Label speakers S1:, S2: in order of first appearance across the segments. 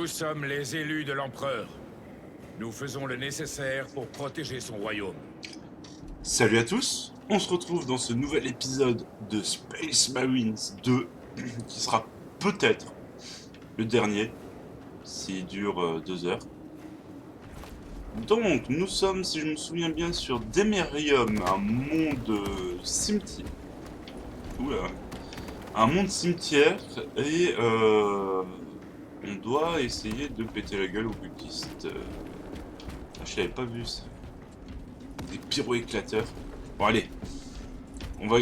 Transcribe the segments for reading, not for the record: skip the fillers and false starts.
S1: Nous sommes les élus de l'Empereur. Nous faisons le nécessaire pour protéger son royaume.
S2: Salut à tous, on se retrouve dans ce nouvel épisode de Space Marines 2, qui sera peut-être le dernier, s'il dure 2 heures. Donc, nous sommes, si je me souviens bien, sur Demerium, un monde cimetière. Oula. Un monde cimetière, et on doit essayer de péter la gueule aux cultistes. Je l'avais pas vu ça. Des pyro-éclateurs. Bon, allez.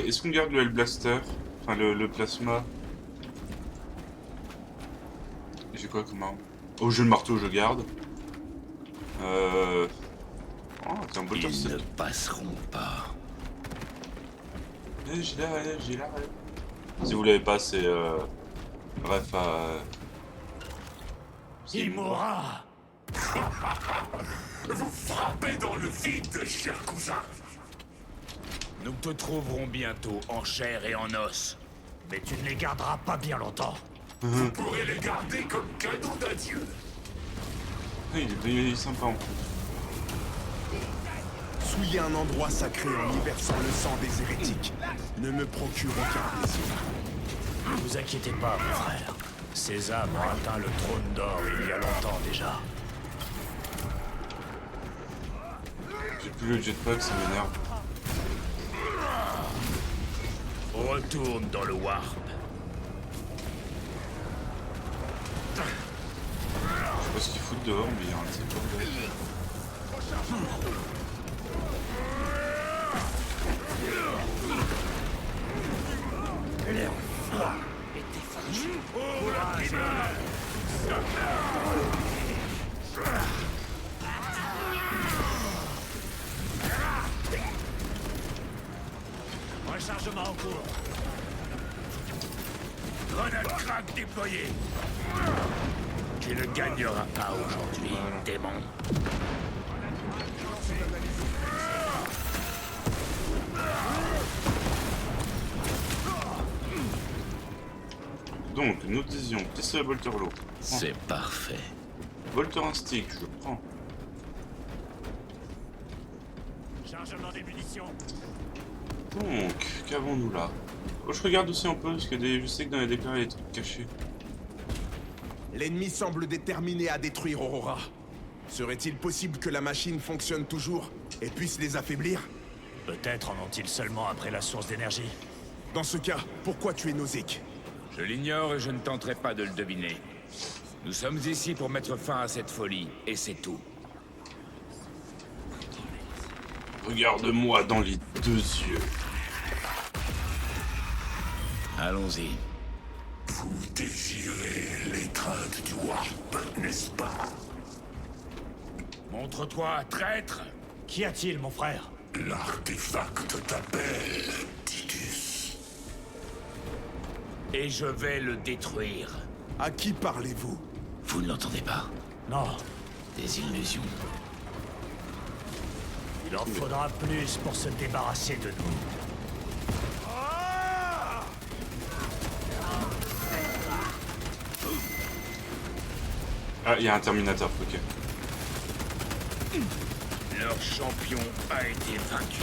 S2: Est-ce qu'on garde le Hellblaster? Enfin, le plasma. J'ai quoi comme arme? Oh, j'ai le marteau, je garde. Oh, c'est un bolter.
S1: Ils ne passeront pas.
S2: J'ai l'arrêt. Si vous l'avez pas, c'est bref à...
S1: Il mourra.
S3: Vous frappez dans le vide, cher cousin.
S1: Nous te trouverons bientôt en chair et en os.
S4: Mais tu ne les garderas pas bien longtemps.
S3: Vous pourrez les garder comme cadeau d'adieu.
S2: Il est sympa en fait.
S5: Souiller un endroit sacré en y versant le sang des hérétiques ne me procure aucun plaisir.
S4: Ne vous inquiétez pas, mon frère. Ces âmes ont atteint le trône d'or il y a longtemps déjà.
S2: J'ai plus le jetpack, ça m'énerve.
S1: Retourne dans le warp.
S2: Je sais pas ce qu'ils foutent dehors, mais il y a un de ces bordels.
S4: Rechargement en cours.
S1: Grenade crack déployée. Tu ne gagneras pas aujourd'hui, démon.
S2: Donc, nous disions, pistolet Bolterlo.
S1: C'est parfait.
S2: Bolter un stick, je prends.
S4: Chargement des munitions.
S2: Donc, qu'avons-nous là? Oh, je regarde aussi un peu, parce que je sais que dans les déclarations, il y a des trucs cachés.
S5: L'ennemi semble déterminé à détruire Aurora. Serait-il possible que la machine fonctionne toujours et puisse les affaiblir?
S4: Peut-être en ont-ils seulement après la source d'énergie.
S5: Dans ce cas, pourquoi tuer Nozick?
S1: Je l'ignore et je ne tenterai pas de le deviner. Nous sommes ici pour mettre fin à cette folie, et c'est tout.
S2: Regarde-moi dans les 2 yeux.
S1: Allons-y.
S3: Vous désirez l'étreinte du Warp, n'est-ce pas?
S1: Montre-toi, traître!
S4: Qu'y a-t-il, mon frère?
S3: L'artefact t'appelle, Titus.
S1: Et je vais le détruire.
S5: À qui parlez-vous?
S1: Vous ne l'entendez pas?
S4: Non,
S1: Des illusions.
S4: il en faudra plus pour se débarrasser de nous.
S2: Ah, il y a un Terminator, ok.
S1: Leur champion a été vaincu.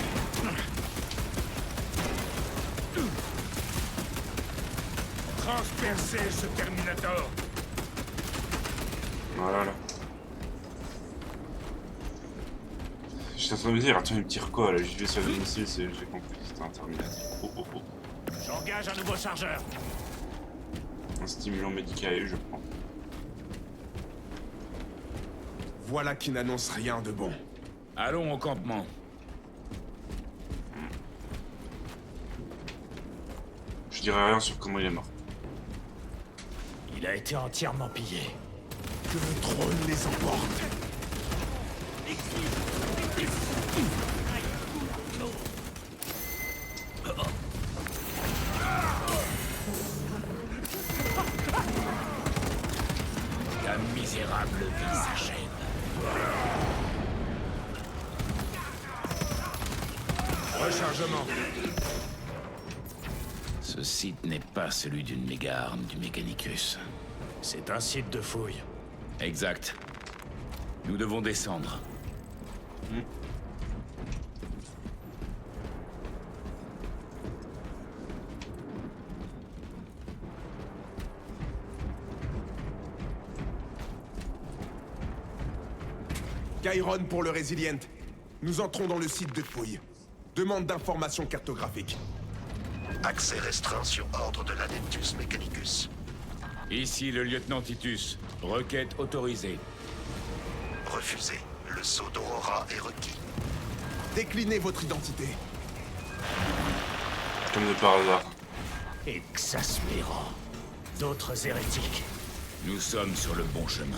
S1: Transpercez ce Terminator!
S2: Voilà. J'étais en train de me dire, attends, il me tire quoi là? J'y vais sur le missile, j'ai compris, c'était un Terminator. Oh.
S4: J'engage un nouveau chargeur.
S2: Un stimulant médical, je prends.
S5: Voilà qui n'annonce rien de bon.
S1: Allons au campement.
S2: Je dirais rien sur comment il est mort.
S4: Il a été entièrement pillé.
S5: Que le trône les emporte.
S1: Ta misérable vie s'achève. Rechargement. Ce site n'est pas celui d'une méga-arme du Mechanicus.
S4: C'est un site de fouille.
S1: Exact. Nous devons descendre.
S5: Chiron pour le Résilient. Nous entrons dans le site de fouille. Demande d'informations cartographiques.
S3: Accès restreint sur ordre de l'Adeptus Mechanicus.
S1: Ici le lieutenant Titus. Requête autorisée.
S3: Refusé. Le sceau d'Aurora est requis.
S5: Déclinez votre identité.
S2: Comme de par hasard.
S4: Exaspérant. D'autres hérétiques.
S1: Nous sommes sur le bon chemin.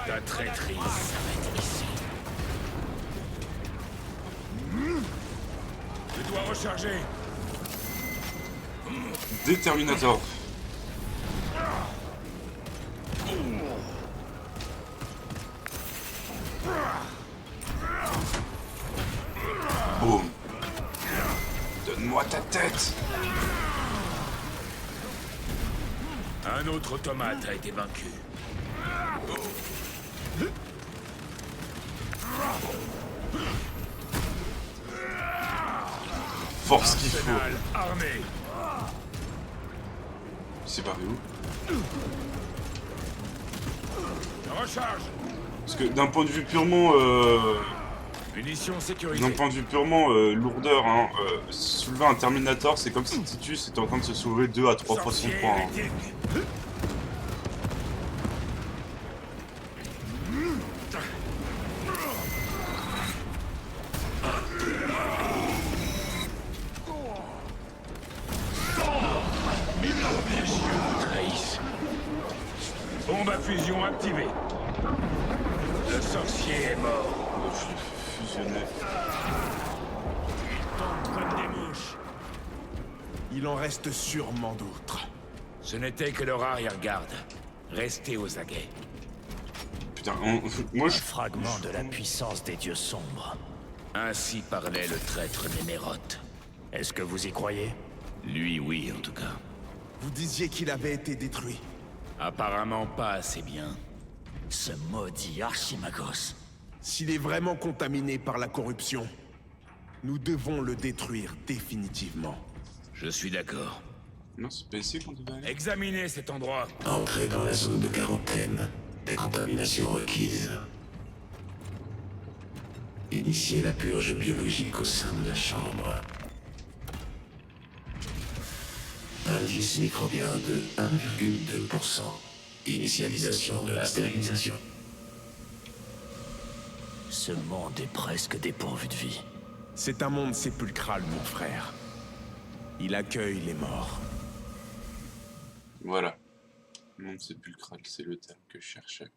S1: Ta traîtrise s'arrête ici. Je dois recharger.
S2: Déterminator. Boum. Donne-moi ta tête.
S1: Un autre automate a été vaincu.
S2: Force qu'il faut.
S1: Arsenal armé.
S2: C'est barré où?
S1: Recharge.
S2: Parce que d'un point de vue purement...
S1: Munitions
S2: D'un
S1: sécurisées.
S2: point de vue purement lourdeur, hein, soulever un Terminator, c'est comme si Titus était en train de se soulever 2 à 3 fois son
S1: Sorcier
S2: poids. Hein.
S1: hérétique. Trahissent. Bombe à fusion activée. Le sorcier est mort.
S2: Fusionné.
S1: Tombe comme des mouches.
S5: Il en reste sûrement d'autres.
S1: Ce n'était que leur arrière-garde. Restez aux aguets.
S2: Putain, moi
S4: Un
S2: je...
S4: fragment de la puissance des dieux sombres.
S1: Ainsi parlait le traître Néméroth.
S4: Est-ce que vous y croyez?
S1: Lui, oui, en tout cas.
S5: Vous disiez qu'il avait été détruit.
S1: Apparemment pas assez bien.
S4: Ce maudit Archimagos.
S5: S'il est vraiment contaminé par la corruption, nous devons le détruire définitivement.
S1: Je suis d'accord.
S2: Non, c'est pas ici qu'on devait aller.
S1: Examinez cet endroit.
S3: Entrez dans la zone de quarantaine. Décontamination requise. Initiez la purge biologique au sein de la chambre. Indice microbien de 1,2%. Initialisation de la stérilisation.
S4: Ce monde est presque dépourvu de vie.
S5: C'est un monde sépulcral, mon frère. Il accueille les morts.
S2: Voilà. Monde sépulcral, c'est le terme que je cherchais.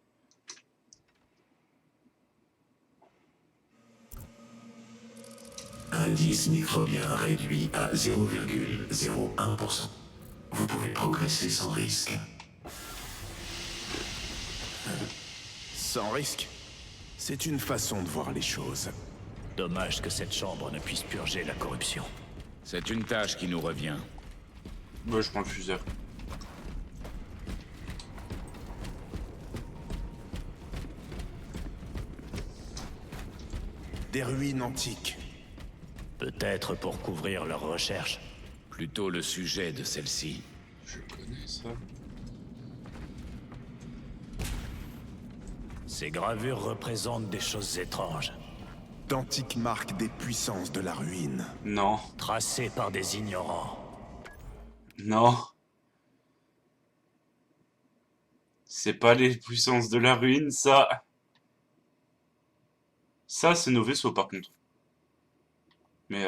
S3: Indice microbien réduit à 0,01%. Vous pouvez progresser sans risque.
S5: Sans risque. C'est une façon de voir les choses.
S4: Dommage que cette chambre ne puisse purger la corruption.
S1: C'est une tâche qui nous revient.
S2: Moi, je prends le fuseur.
S5: Des ruines antiques.
S4: Peut-être pour couvrir leurs recherches.
S1: Plutôt le sujet de celle-ci.
S2: Je connais ça.
S4: Ces gravures représentent des choses étranges,
S5: D'antiques marques des puissances de la ruine.
S2: Non.
S4: tracées par des ignorants.
S2: Non. C'est pas les puissances de la ruine, ça. Ça, c'est nos vaisseaux, par contre. Mais,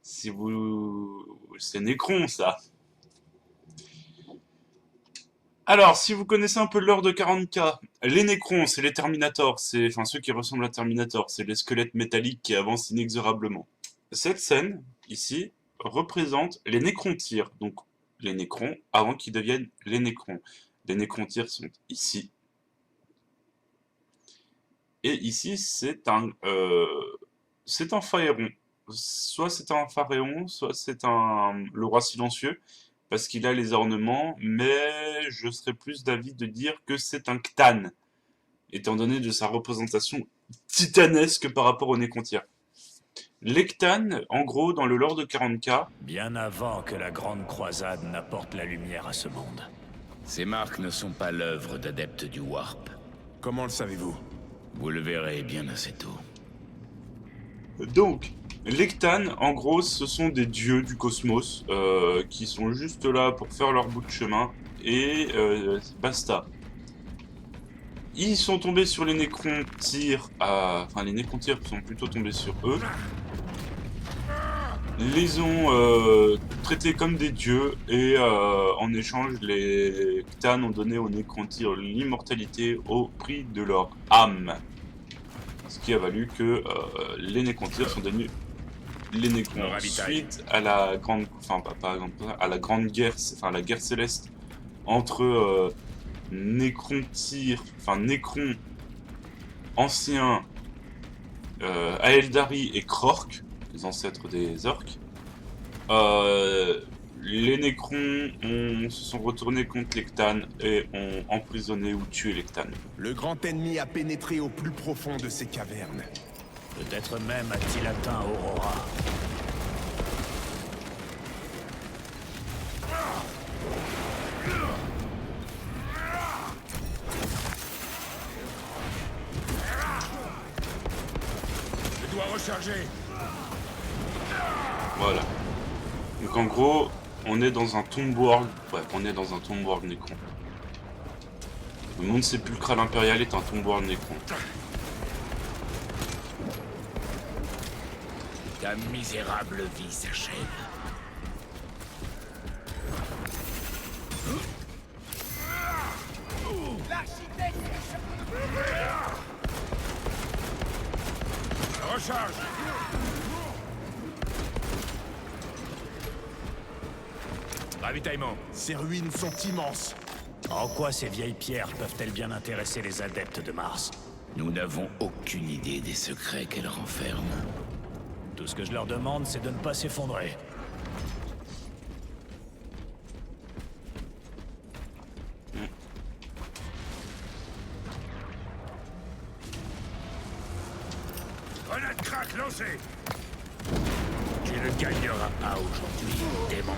S2: si vous... C'est Necron, ça. Alors, si vous connaissez un peu l'ordre de 40K, les Necrons, c'est les Terminators, enfin ceux qui ressemblent à Terminator, c'est les squelettes métalliques qui avancent inexorablement. Cette scène, ici, représente les Necrontyres, donc les Necrons avant qu'ils deviennent les Necrons. Les Necrontyres sont ici. Et ici, c'est c'est un pharaon. Soit c'est un pharaon, soit c'est le roi silencieux, parce qu'il a les ornements, mais je serais plus d'avis de dire que c'est un Ctan, étant donné de sa représentation titanesque par rapport au Nécontyre. Les Ctan, en gros, dans le lore de 40K,
S4: Bien avant que la grande croisade n'apporte la lumière à ce monde.
S1: Ces marques ne sont pas l'œuvre d'adeptes du Warp.
S5: Comment le savez-vous?
S1: Vous le verrez bien assez tôt.
S2: donc, les Ctan, en gros, ce sont des dieux du cosmos, qui sont juste là pour faire leur bout de chemin, et basta. Ils sont tombés sur les Nécrontyres, enfin les Nécrontyres sont plutôt tombés sur eux. Les ont traités comme des dieux et en échange les Ctan ont donné aux Nécrontyres l'immortalité au prix de leur âme. Ce qui a valu que les Nécrontyres sont devenus les Nécrons. Suite à la grande, enfin pas à la grande guerre, enfin la guerre céleste entre Nécrontyres, enfin Nécrons anciens, Aeldari et Krork, les ancêtres des orques. Les Nécrons se sont retournés contre les Ctan et ont emprisonné ou tué les Ctan.
S5: Le grand ennemi a pénétré au plus profond de ces cavernes.
S4: Peut-être même a-t-il atteint Aurora.
S1: Je dois recharger.
S2: Voilà. Donc en gros, on est dans un Tomb World. Ouais, on est dans un Tomb World Nécron. Le monde sépulcral impérial est un Tomb World Nécron.
S1: Ta misérable vie s'achève. Recharge. Ravitaillement.
S5: Ces ruines sont immenses.
S4: En quoi ces vieilles pierres peuvent-elles bien intéresser les adeptes de Mars?
S1: Nous n'avons aucune idée des secrets qu'elles renferment.
S4: Tout ce que je leur demande, c'est de ne pas s'effondrer.
S1: Grenade crack lancée. Tu ne gagneras pas aujourd'hui, démon.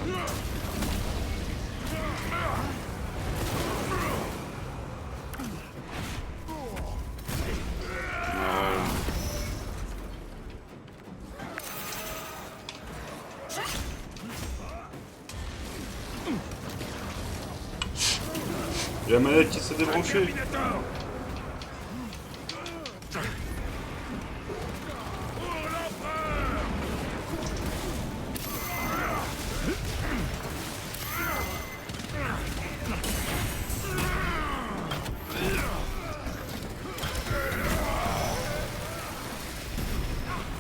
S2: Il y a la manette qui s'est débranchée.
S1: Terminator.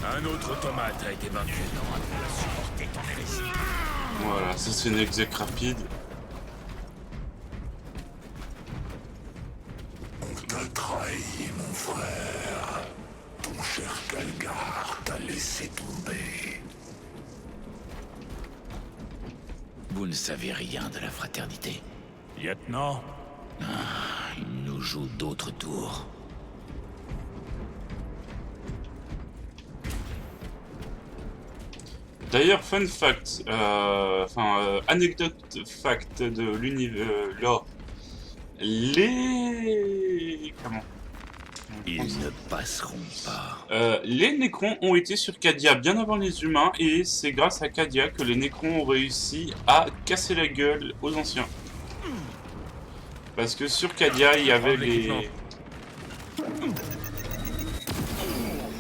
S1: Un autre automate a été vaincu. Supporter ton hérésie.
S2: Voilà, ça c'est une exec rapide.
S3: T'as trahi, mon frère. Ton cher Calgar t'a laissé tomber.
S1: Vous ne savez rien de la fraternité.
S4: Lieutenant,
S1: Il nous joue d'autres tours.
S2: D'ailleurs, fun fact, anecdote fact de l'univers lore.
S1: Ils ne passeront pas.
S2: Les Nécrons ont été sur Cadia bien avant les humains et c'est grâce à Cadia que les Nécrons ont réussi à casser la gueule aux anciens. Parce que sur Cadia, il y avait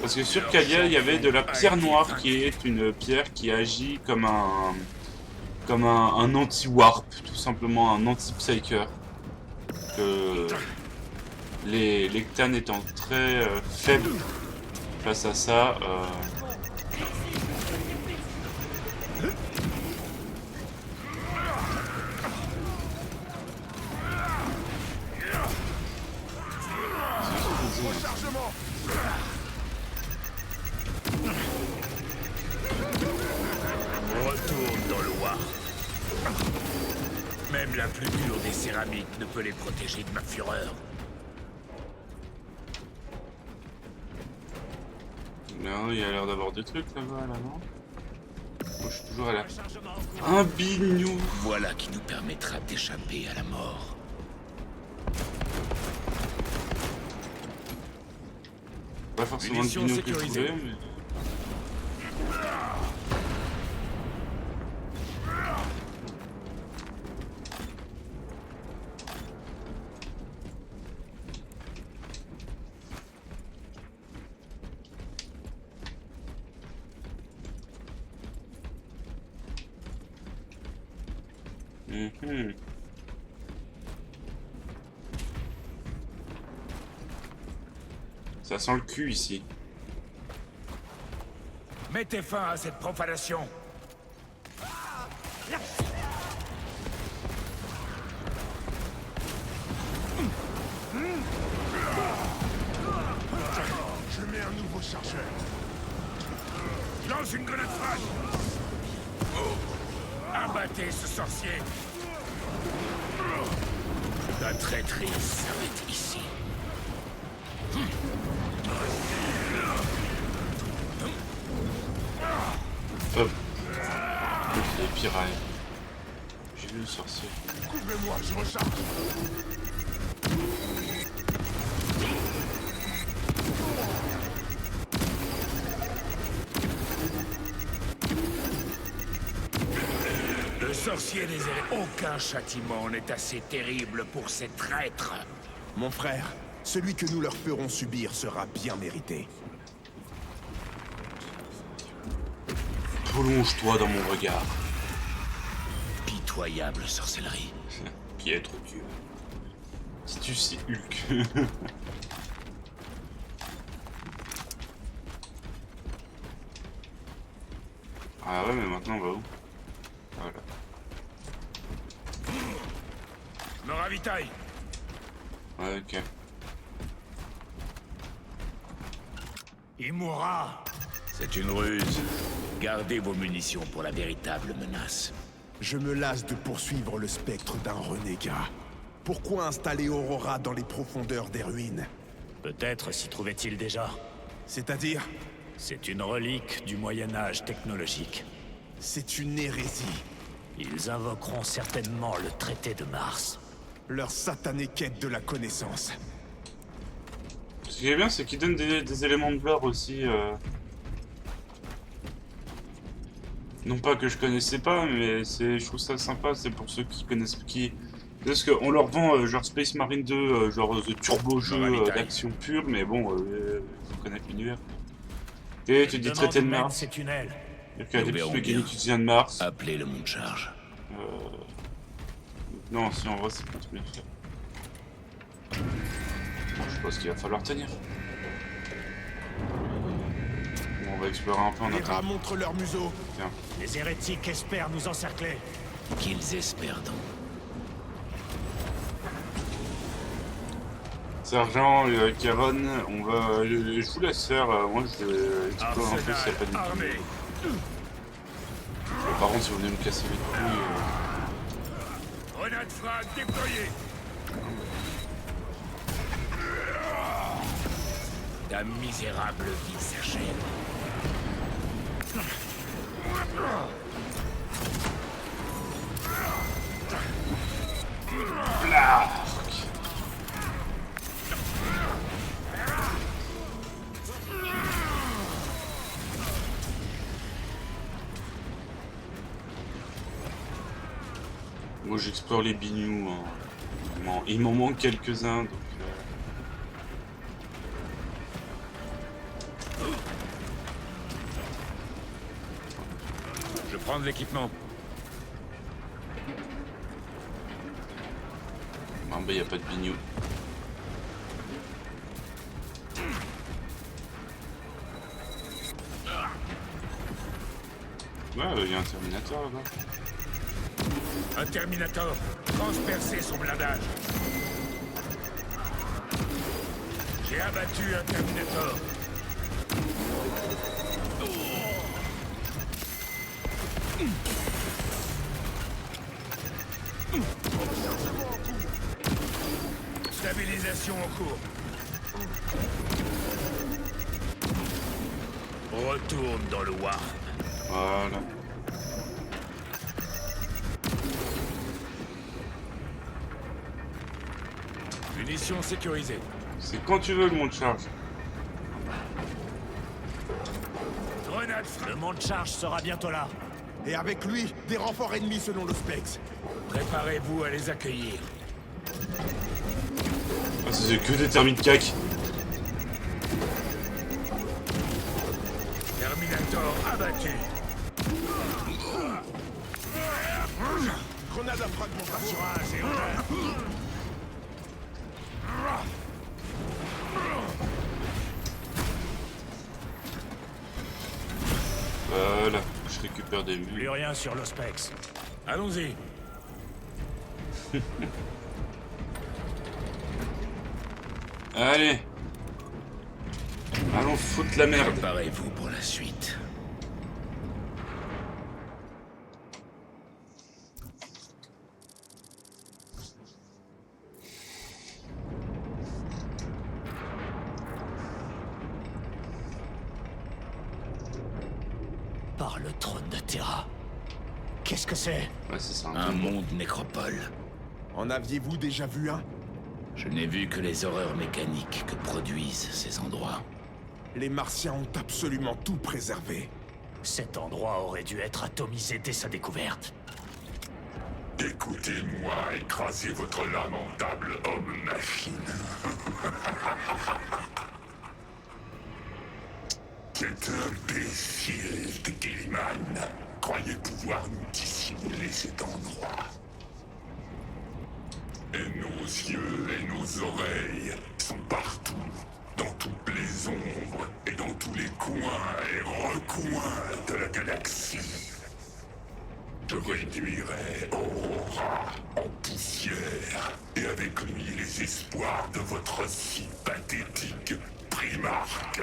S2: Parce que sur Cadia, il y avait de la pierre noire qui est une pierre qui agit comme un anti-warp, tout simplement un anti-psyker. Que les Ctan étant très faibles face à ça,
S5: Rechargement.
S1: Même la plus dure des céramiques ne peut les protéger de ma fureur.
S2: Non, il y a l'air d'avoir des trucs là-bas, là, non? Moi, je suis toujours à la... Un bignou!
S1: Voilà qui nous permettra d'échapper à la mort.
S2: Pas forcément le
S1: Munitions
S2: bignou que je
S1: sécurisées.
S2: voulais, mais... Mhm. Ça sent le cul ici.
S1: Mettez fin à cette profanation.
S5: Je mets un nouveau chargeur.
S1: Lance une grenade flash. Abattez ce sorcier. La traîtrise s'arrête ici.
S2: Hop. Les pirailles. J'ai vu le sorcier.
S5: Couvrez-moi, je recharge.
S1: Le sorcier des airs. Aucun châtiment n'est assez terrible pour ces traîtres.
S5: Mon frère, celui que nous leur ferons subir sera bien mérité.
S2: Prolonge-toi dans mon regard.
S1: Pitoyable sorcellerie.
S2: Qui est trop dur. Si tu sais Hulk. Ah ouais, mais maintenant on va où? Voilà.
S1: Me ravitaille.
S2: Ouais, ok.
S1: Il mourra. C'est une ruse. Gardez vos munitions pour la véritable menace.
S5: Je me lasse de poursuivre le spectre d'un renégat. Pourquoi installer Aurora dans les profondeurs des ruines?
S4: Peut-être s'y trouvait-il déjà.
S5: C'est-à-dire,
S4: C'est une relique du Moyen-Âge technologique.
S5: c'est une hérésie.
S4: Ils invoqueront certainement le traité de Mars.
S5: Leur satanée quête de la connaissance.
S2: Ce qui est bien, c'est qu'ils donnent des éléments de lore aussi. Non pas que je connaissais pas, mais je trouve ça sympa. C'est pour ceux qui connaissent, parce qu'on leur vend genre Space Marine 2, genre The Turbo jeu d'action pure, mais bon, faut connaître l'univers. Et tu dis traité de Mars.
S4: Ces tunnels.
S2: Il y a des
S1: Nous
S2: petits
S1: verrons
S2: mécaniques
S1: bien.
S2: qui viennent de Mars.
S1: Appelez le monde charge.
S2: Non, si en vrai, c'est pas tout bien fait. Bon, je pense qu'il va falloir tenir. Bon, on va explorer un peu en
S5: Les rats
S2: attendant.
S5: montrent leur museau.
S2: Tiens.
S4: Les hérétiques espèrent nous encercler.
S1: Qu'ils espèrent donc.
S2: Sergent, Caron, on va. Je vous laisse faire. Moi, je vais explorer un peu s'il n'y a pas de
S1: armé.
S2: Par contre, si vous venez me casser les couilles.
S1: Grenade frag déployée. Ta misérable vie s'achève.
S2: Moi, j'explore les bignous. Hein. Il m'en manque quelques-uns, donc.
S1: Je prends de l'équipement.
S2: Non, bah, y a pas de bignous. Ouais, y a un Terminator là-bas.
S1: Un Terminator. Transpercer son blindage. J'ai abattu un Terminator. mission en cours. Retourne dans le Warp.
S2: Voilà.
S1: Munitions sécurisées.
S2: C'est quand tu veux le monde charge.
S1: Grenade.
S4: Le monte charge sera bientôt là.
S5: Et avec lui, des renforts ennemis selon le Spex.
S1: Préparez-vous à les accueillir.
S2: Ah, c'est que des termites cac.
S1: Terminator abattu.
S5: Grenade à fragmentation.
S1: Courage et honneur.
S2: Voilà, je récupère des vues.
S4: Plus rien sur l'Ospex.
S1: Allons-y.
S2: Allez. Allons foutre la merde.
S1: Préparez-vous pour la suite.
S4: Par le trône de Terra. Qu'est-ce que c'est?
S2: Ouais, c'est ça.
S1: Un monde nécropole.
S5: En aviez-vous déjà vu un?
S1: Je n'ai vu que les horreurs mécaniques que produisent ces endroits.
S5: Les Martiens ont absolument tout préservé.
S4: Cet endroit aurait dû être atomisé dès sa découverte.
S3: Écoutez-moi, écrasez votre lamentable homme-machine. Cet imbécile de Gilliman croyait pouvoir nous dissimuler cet endroit. Et nos yeux et nos oreilles sont partout, dans toutes les ombres et dans tous les coins et recoins de la galaxie. Je réduirai Aurora en poussière, et avec lui les espoirs de votre si pathétique Primarque.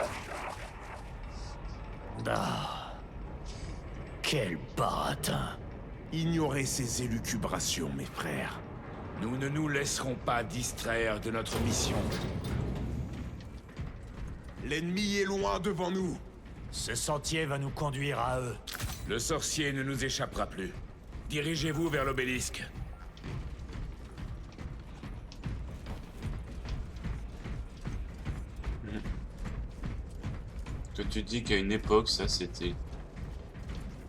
S4: Ah. Quel baratin.
S5: Ignorez ces élucubrations, mes frères.
S1: Nous ne nous laisserons pas distraire de notre mission.
S5: L'ennemi est loin devant nous.
S4: Ce sentier va nous conduire à eux.
S1: Le sorcier ne nous échappera plus. Dirigez-vous vers l'obélisque.
S2: Toi, tu dis qu'à une époque, ça c'était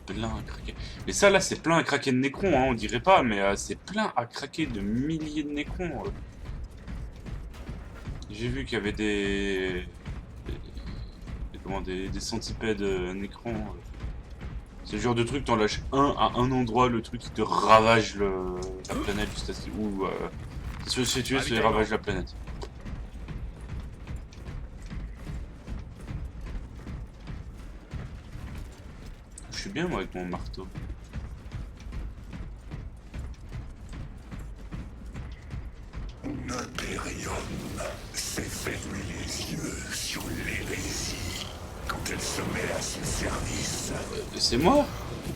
S2: plein à craquer. Mais ça là, c'est plein à craquer de Nécron, hein, on dirait pas, mais c'est plein à craquer de milliers de Nécrons. J'ai vu qu'il y avait des centipèdes Nécrons. C'est le genre de truc, t'en lâches un à un endroit, le truc qui te ravage la planète juste à ce... Ou si tu tuer, c'est ravage la planète. Je suis bien moi avec mon marteau.
S3: Imperium s'est fermé les yeux sur l'hérésie quand elle se met à son service.
S2: C'est moi?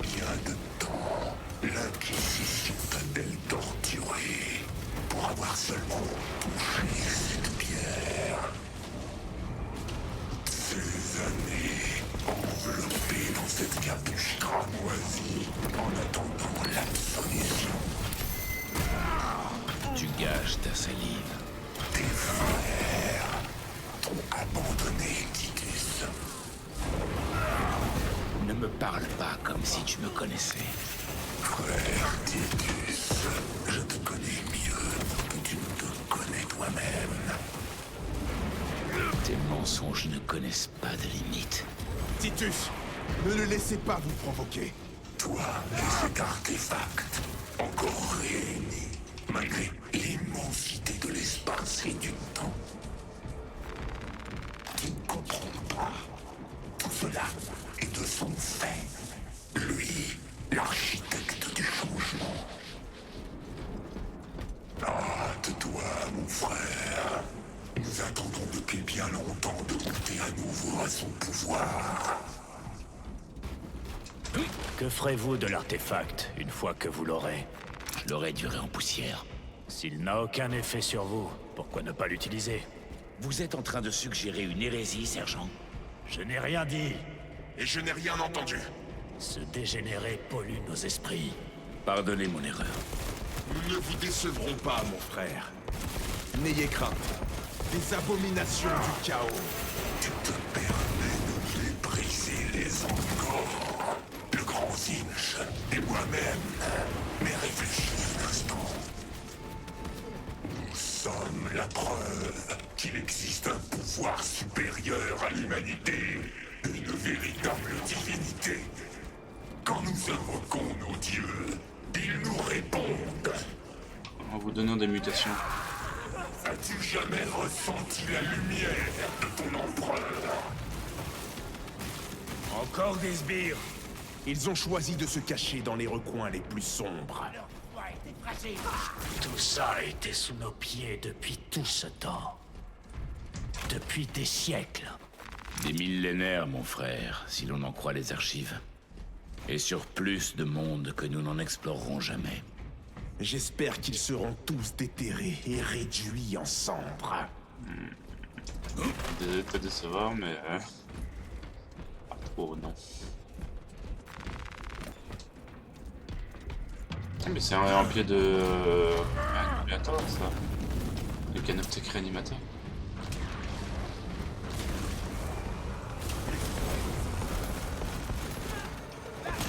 S3: Bien de temps, l'Inquisition t'a-t-elle torturé pour avoir seulement touché cette pierre? Ces années enveloppées dans cette capuche cramoisie en attendant l'absolution.
S1: Tu gâches ta salive.
S3: Tes frères t'ont abandonné, Titus.
S1: Ne me parle pas comme si tu me connaissais.
S3: Frère Titus, je te connais mieux que tu ne te connais toi-même.
S1: Tes mensonges ne connaissent pas de limite.
S5: Titus, ne le laissez pas vous provoquer.
S3: Toi et cet artefact, encore réunis, malgré l'immensité de l'espace et du temps. Tu ne comprends pas. Tout cela est de son fait. Lui, l'architecte du changement. Hâte-toi, mon frère. Nous attendons depuis bien longtemps de goûter à nouveau à son pouvoir.
S4: Que ferez-vous de l'artefact une fois que vous l'aurez?
S1: Je l'aurais duré en poussière.
S4: S'il n'a aucun effet sur vous, pourquoi ne pas l'utiliser?
S1: Vous êtes en train de suggérer une hérésie, sergent?
S4: Je n'ai rien dit.
S3: Et je n'ai rien entendu.
S4: Ce dégénéré pollue nos esprits.
S1: Pardonnez mon erreur.
S3: Nous ne vous décevrons pas,
S5: Mon frère, n'ayez crainte. Les abominations du chaos.
S3: Tu te permets de les briser les encore. Le grand Zinch et moi-même. Mais réfléchis un instant. Nous sommes la preuve qu'il existe un pouvoir supérieur à l'humanité. Une véritable divinité. Quand nous invoquons nos dieux, ils nous répondent.
S2: En vous donnant des mutations.
S3: As-tu jamais ressenti la lumière de ton empereur?
S1: Encore des sbires?
S5: Ils ont choisi de se cacher dans les recoins les plus sombres.
S4: Tout ça a été sous nos pieds depuis tout ce temps. Depuis des siècles.
S1: Des millénaires, mon frère, si l'on en croit les archives. Et sur plus de mondes que nous n'en explorerons jamais.
S5: J'espère qu'ils seront tous déterrés et réduits en cendres.
S2: Désolé de te décevoir, mais... pas trop, non. Ah, mais c'est un pied de... animateur, ça. Le canoptèque réanimateur.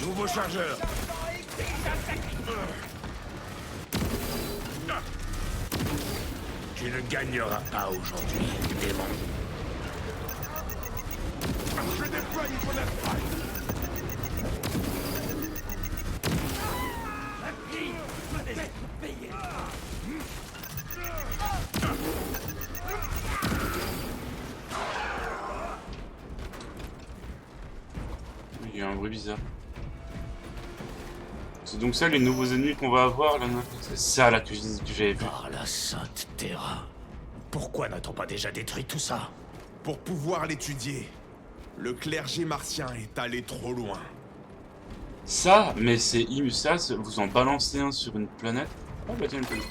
S1: Nouveau chargeur. Tu ne gagneras pas aujourd'hui, démon.
S5: Je déploie Nicolas Prime.
S2: Il y a un bruit bizarre. C'est donc ça les nouveaux ennemis qu'on va avoir là, non? C'est ça la cuisine que j'avais vu.
S4: Par la Sainte Terra. Pourquoi n'a-t-on pas déjà détruit tout ça?
S5: Pour pouvoir l'étudier, le clergé martien est allé trop loin.
S2: Ça, mais c'est ça, vous en balancez un sur une planète. Oh bah tiens, une planète.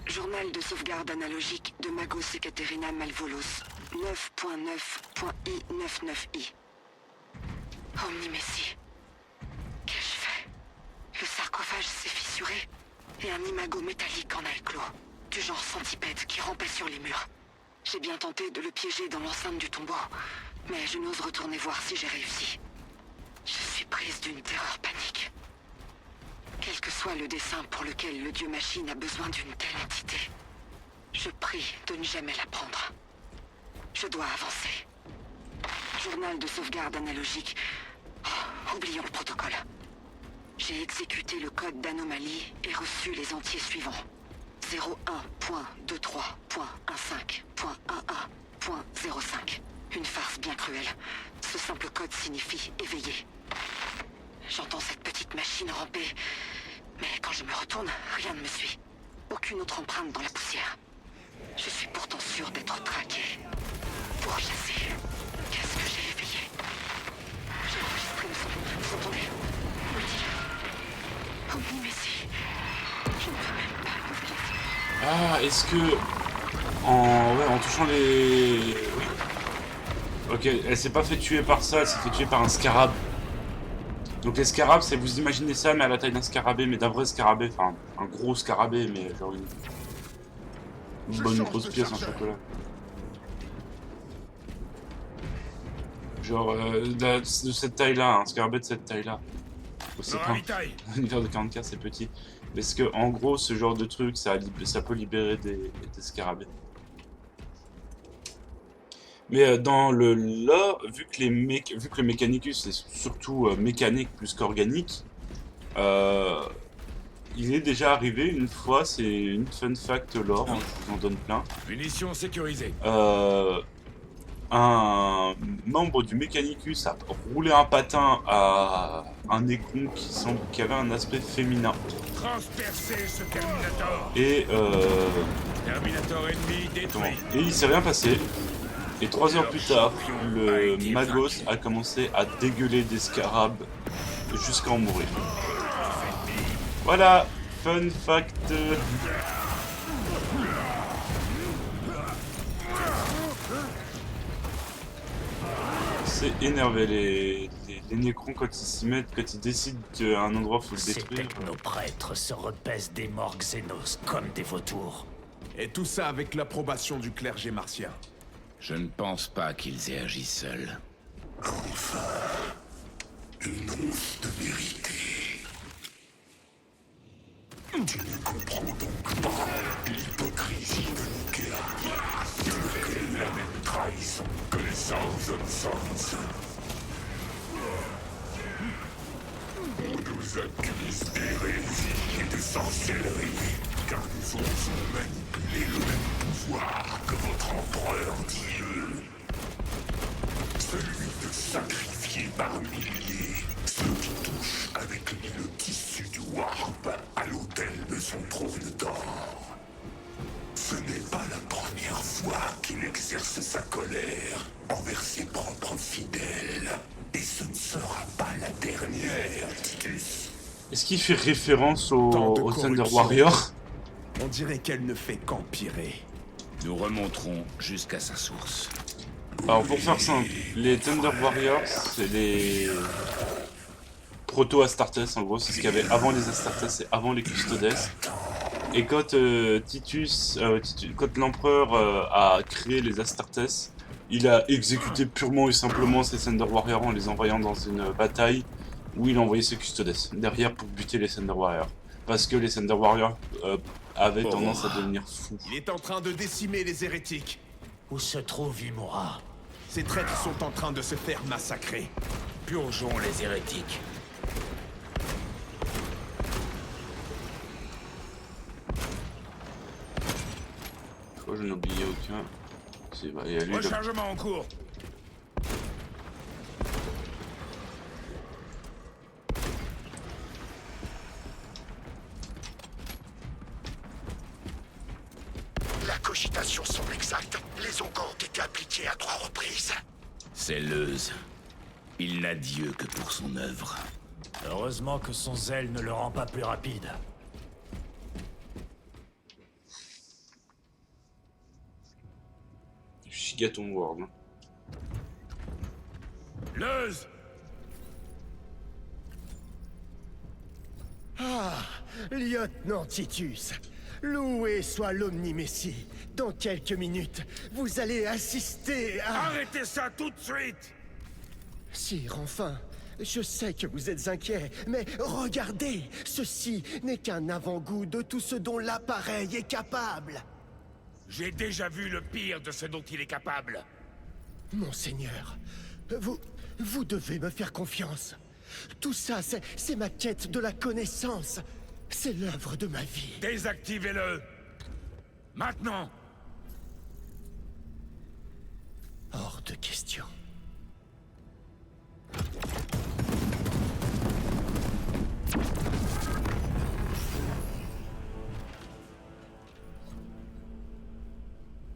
S6: Journal de sauvegarde analogique de Magos Ekaterina Malvolos. 9.9.I99I. Omnimessie. Qu'ai-je fait? Le sarcophage s'est fissuré et un imago métallique en a éclos. Du genre centipède qui rampait sur les murs. J'ai bien tenté de le piéger dans l'enceinte du tombeau, mais je n'ose retourner voir si j'ai réussi. Je suis prise d'une terreur panique. Quel que soit le dessein pour lequel le dieu machine a besoin d'une telle entité, je prie de ne jamais la prendre. Je dois avancer. Journal de sauvegarde analogique. Oh, oublions le protocole. J'ai exécuté le code d'anomalie et reçu les entiers suivants. 01.23.15.11.05. Une farce bien cruelle. Ce simple code signifie éveillé. J'entends cette petite machine ramper, mais quand je me retourne, rien ne me suit. Aucune autre empreinte dans la poussière. Je suis pourtant sûr d'être traqué. Pourchassé. Qu'est-ce que j'ai éveillé? J'ai enregistré le son. Vous entendez? Multi. Omnimessie. Je ne peux même pas l'ouvrir.
S2: Ah, est-ce que... en touchant les... Oui. Ok, elle s'est pas fait tuer par ça, elle s'est fait tuer par un scarab. Donc les scarabs, c'est, vous imaginez ça, mais à la taille d'un scarabée, mais d'un vrai scarabée, enfin, un gros scarabée, mais genre une bonne grosse pièce en chocolat. Genre, de cette taille-là, un scarabée de cette taille-là. C'est pas... Un univers de 40K, c'est petit. Parce que, en gros, ce genre de truc, ça peut libérer des scarabées. Mais dans le lore, vu que le Mechanicus est surtout mécanique plus qu'organique, il est déjà arrivé une fois, c'est une fun fact lore, hein, je vous en donne plein.
S1: Munitions sécurisées.
S2: Un membre du Mechanicus a roulé un patin à un écon qui avait un aspect féminin.
S1: Transpercez ce Terminator.
S2: Et
S1: Terminator ennemi détruit.
S2: et il s'est rien passé. Et 3 heures plus tard, le Magos a commencé à dégueuler des scarabs jusqu'à en mourir. Voilà, fun fact. censés énerver les Nécrons quand ils s'y mettent, quand ils décident qu'un endroit faut le
S4: Ces
S2: détruire.
S4: technoprêtres se repaissent des morts xénos comme des vautours.
S5: Et tout ça avec l'approbation du clergé martien.
S1: Je ne pense pas qu'ils aient agi seuls.
S3: Une once de vérité. Tu ne comprends donc pas l'hypocrisie de Nikea. Elle est la même trahison que les Sons of Sons. On nous accuse d'hérésie et de sorcellerie, car nous osons manipuler le même pouvoir que votre empereur Dieu. Celui de sacrifier par milliers ceux qui touchent avec lui le tissu du Warp à l'autel de son trône d'or. Ce n'est pas la première fois qu'il exerce sa colère envers ses propres fidèles. Et ce ne sera pas la dernière, Titus.
S2: Est-ce qu'il fait référence
S5: Tant de
S2: au Thunder
S5: corruption.
S2: Warrior?
S5: On dirait qu'elle ne fait qu'empirer.
S1: Nous remonterons jusqu'à sa source.
S2: Alors pour faire simple, les Thunder Warriors, c'est les proto-Astartes, en gros, c'est ce qu'il y avait avant les Astartes et avant les Custodes. Et quand quand l'empereur a créé les Astartes, il a exécuté purement et simplement ces Thunder Warriors en les envoyant dans une bataille où il a envoyé ses Custodes derrière pour buter les Thunder Warriors. Parce que les Thunder Warriors avaient tendance à devenir fous.
S5: Il est en train de décimer les hérétiques.
S4: Où se trouve Imura?
S5: Ces traîtres sont en train de se faire massacrer.
S1: Purgeons les hérétiques.
S2: Je crois que je n'ai oublié aucun. C'est vrai, il y a lui, le-
S1: Rechargement en cours.
S3: La cogitation semble exacte. Les onguents ont été appliqués à 3 reprises.
S1: C'est Leuze. Il n'a Dieu que pour son œuvre.
S4: Heureusement que son zèle ne le rend pas plus rapide.
S2: Shigaton World.
S1: Leuze!
S7: Lieutenant Titus, loué soit l'Omnimessie. Dans quelques minutes, vous allez assister à...
S1: Arrêtez ça tout de suite!
S7: Sire, enfin, je sais que vous êtes inquiet, mais regardez, ceci n'est qu'un avant-goût de tout ce dont l'appareil est capable.
S1: J'ai déjà vu le pire de ce dont il est capable.
S7: Monseigneur, vous devez me faire confiance. Tout ça, c'est ma quête de la connaissance. C'est l'œuvre de ma vie.
S1: Désactivez-le! Maintenant!
S7: Hors de question.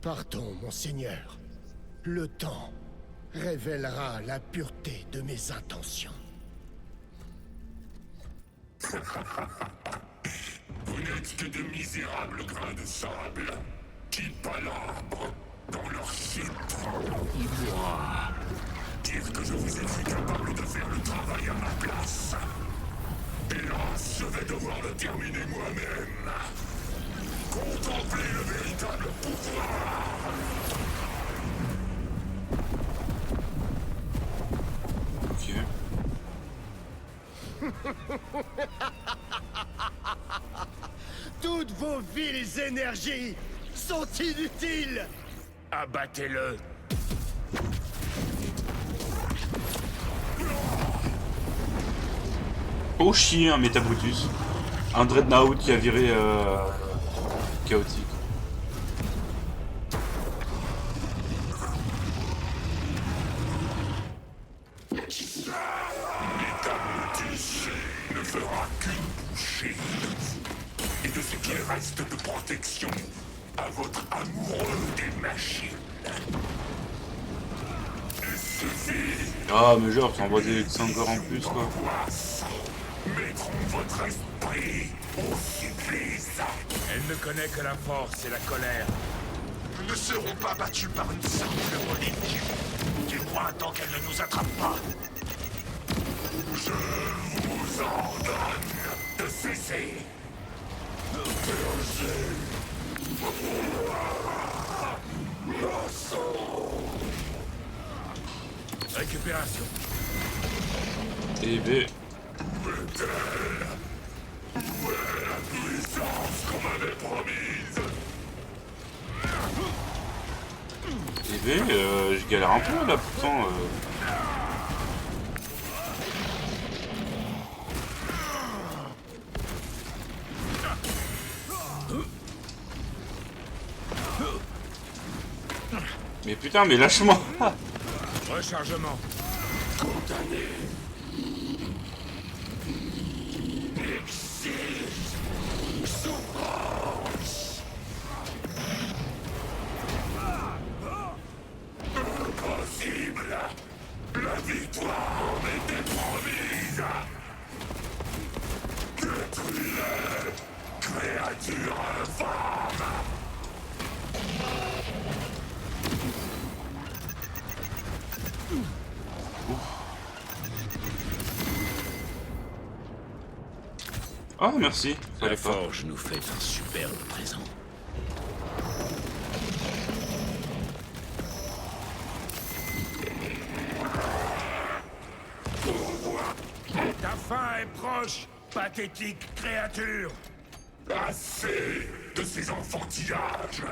S7: Partons, monseigneur. Le temps révélera la pureté de mes intentions.
S3: Vous n'êtes que de misérables grains de sable qui palabrent dans leur filtre. Dire que je vous ai vu capable de faire le travail à ma place. Hélas, je vais devoir le terminer moi-même. Contemplez le véritable pouvoir.
S2: Ok.
S7: Toutes vos viles énergies sont inutiles!
S1: Abattez-le!
S2: Oh chien, un Métabrutus. Un Dreadnought qui a viré chaotique.
S3: Métamorphose ne fera qu'une bouchée de vous et de ce qu'il reste de protection à votre amoureux des machines. Il suffit
S2: Ah mais genre, t'envoies des encore en plus quoi.
S3: d'angoisse. Mettront votre esprit au supplice.
S1: Elle ne connaît que la force et la colère.
S3: ne seront pas battus par une simple relique.
S4: Du moins tant qu'elle ne nous attrape pas.
S3: Je vous ordonne de cesser.
S1: Récupération.
S2: Et B.
S3: Puissance qu'on m'avait promise.
S2: Et B, je galère un peu là pourtant. Mais putain, mais lâche-moi.
S1: Rechargement.
S3: Impossible. La victoire m'était promise. Détruis-le, créature infâme.
S2: Ah merci,
S1: La
S2: fallait pas.
S1: forge nous fait un superbe présent. Ta fin est proche, pathétique créature.
S3: Assez de ces enfantillages.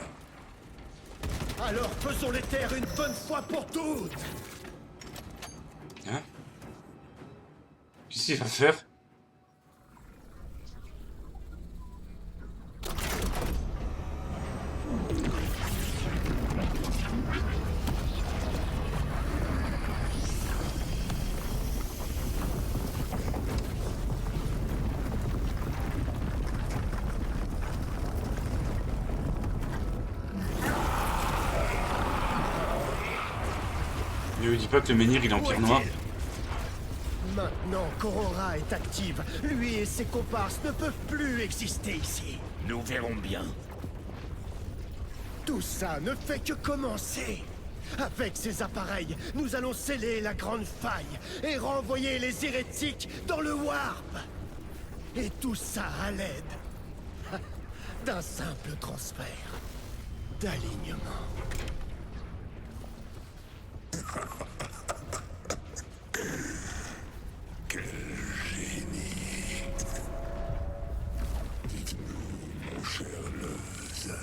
S7: Alors faisons les terres une bonne fois pour toutes.
S2: Hein? Qu'est-ce qu'il va faire? Ne me dis pas que le menhir il est en pierre noire.
S7: Maintenant qu'Aurora est active, lui et ses comparses ne peuvent plus exister ici.
S1: Nous verrons bien.
S7: Tout ça ne fait que commencer. Avec ces appareils, nous allons sceller la grande faille et renvoyer les hérétiques dans le Warp. Et tout ça à l'aide d'un simple transfert d'alignement.
S3: Quel génie. Dites-nous, mon cher Leuze,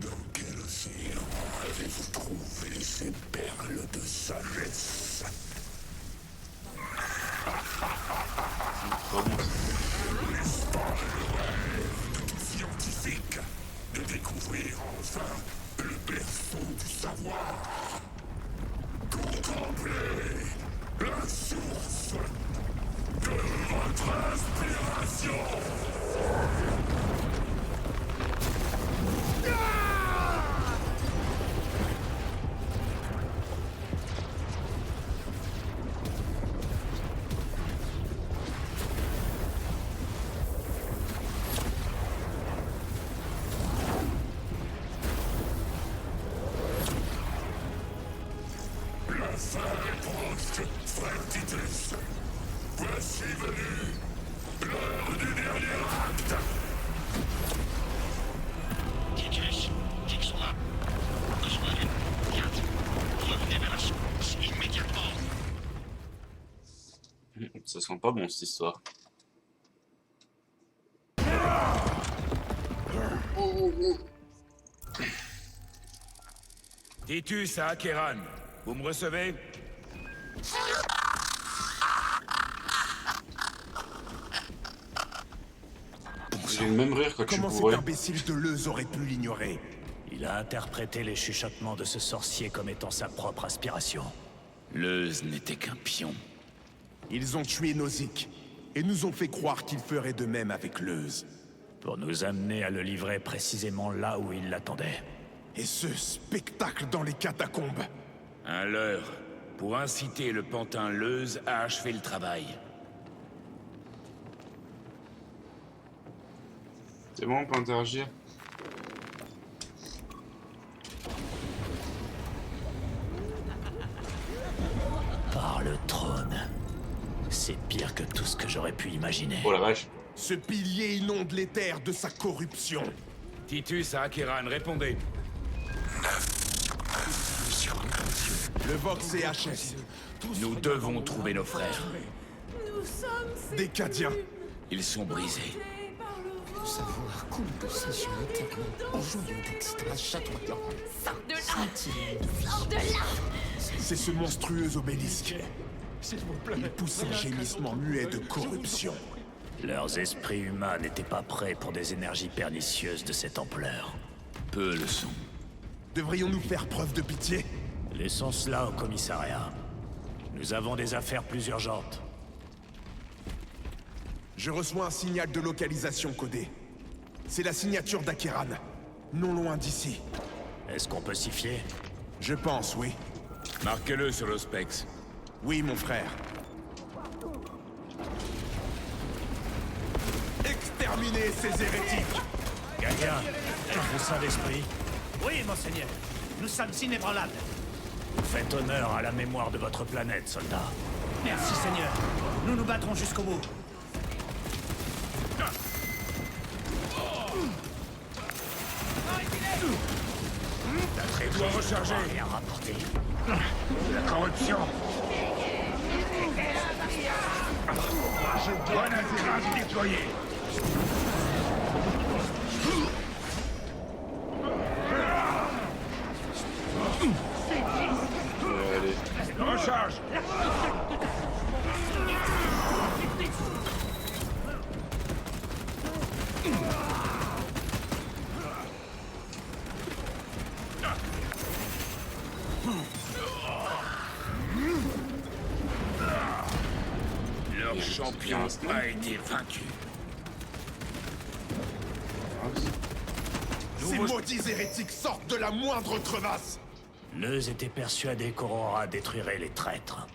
S3: dans quel océan avez-vous trouvé ces perles de sagesse? N'est-ce pas le rêve de tout scientifique de découvrir enfin le berceau du savoir? Contemplez la source de votre inspiration. La fin est proche, frère Titus. Voici venu l'heure du dernier acte.
S8: Titus, Tixora, besoin d'une garde. Revenez vers la source immédiatement.
S2: Ça sent pas bon cette histoire.
S1: Titus à Akeran. Vous me recevez?
S2: J'ai le même rire quand tu
S5: Comment cet
S2: bourrais.
S5: imbécile de Leuze aurait pu l'ignorer?
S4: Il a interprété les chuchotements de ce sorcier comme étant sa propre aspiration.
S1: Leuze n'était qu'un pion.
S5: Ils ont tué Nozick et nous ont fait croire qu'ils feraient de même avec Leuze.
S4: Pour nous amener à le livrer précisément là où il l'attendait.
S5: Et ce spectacle dans les catacombes.
S1: Un leurre, pour inciter le pantin Leuze à achever le travail.
S2: C'est bon, on peut interagir.
S4: C'est pire que tout ce que j'aurais pu imaginer.
S2: Oh la vache.
S5: Ce pilier inonde les terres de sa corruption.
S1: Titus à Acheran, répondez.
S5: Le Vox et HS.
S1: Nous devons trouver nos frères.
S5: Des Cadiens.
S1: Ils sont brisés.
S9: Le savoir coule de sa joue éternelle, en joyau d'extase chatoyant.
S10: Sors de là! Sors de là!
S5: C'est ce monstrueux obélisque. Il pousse un gémissement muet de corruption.
S4: Leurs esprits humains n'étaient pas prêts pour des énergies pernicieuses de cette ampleur.
S1: Peu le sont.
S5: Devrions-nous faire preuve de pitié?
S4: Laissons cela au commissariat. Nous avons des affaires plus urgentes.
S5: Je reçois un signal de localisation codé. C'est la signature d'Acheran, non loin d'ici.
S4: Est-ce qu'on peut s'y fier?
S5: Je pense, oui.
S1: Marquez-le sur l'Ospex.
S5: Oui, mon frère. Exterminez ces hérétiques!
S4: Gardien, le Saint-Esprit,
S7: Oui, monseigneur. Nous sommes inébranlables.
S4: faites honneur à la mémoire de votre planète, soldats.
S7: Merci, Seigneur. Nous nous battrons jusqu'au bout.
S1: La trêve doit recharger.
S4: Rien rapporté.
S1: La corruption. Bonne grâce déployée. Recharge. Leur champion a été vaincu.
S5: Ces maudits hérétiques sortent de la moindre crevasse!
S4: Neuz était persuadé qu'Aurora détruirait les traîtres.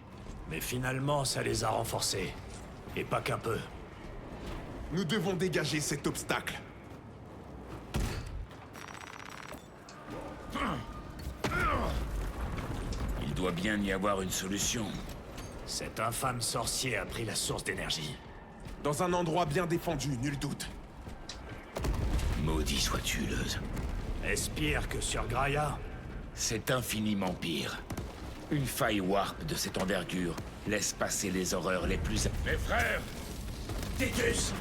S4: Mais finalement, ça les a renforcés. Et pas qu'un peu.
S5: Nous devons dégager cet obstacle.
S1: Il doit bien y avoir une solution.
S4: Cet infâme sorcier a pris la source d'énergie.
S5: Dans un endroit bien défendu, nul doute.
S1: Maudit sois-tu, Leuz.
S4: Est-ce pire que sur Graia?
S1: C'est infiniment pire. Une faille warp de cette envergure laisse passer les horreurs les plus... Mes frères!
S4: Titus!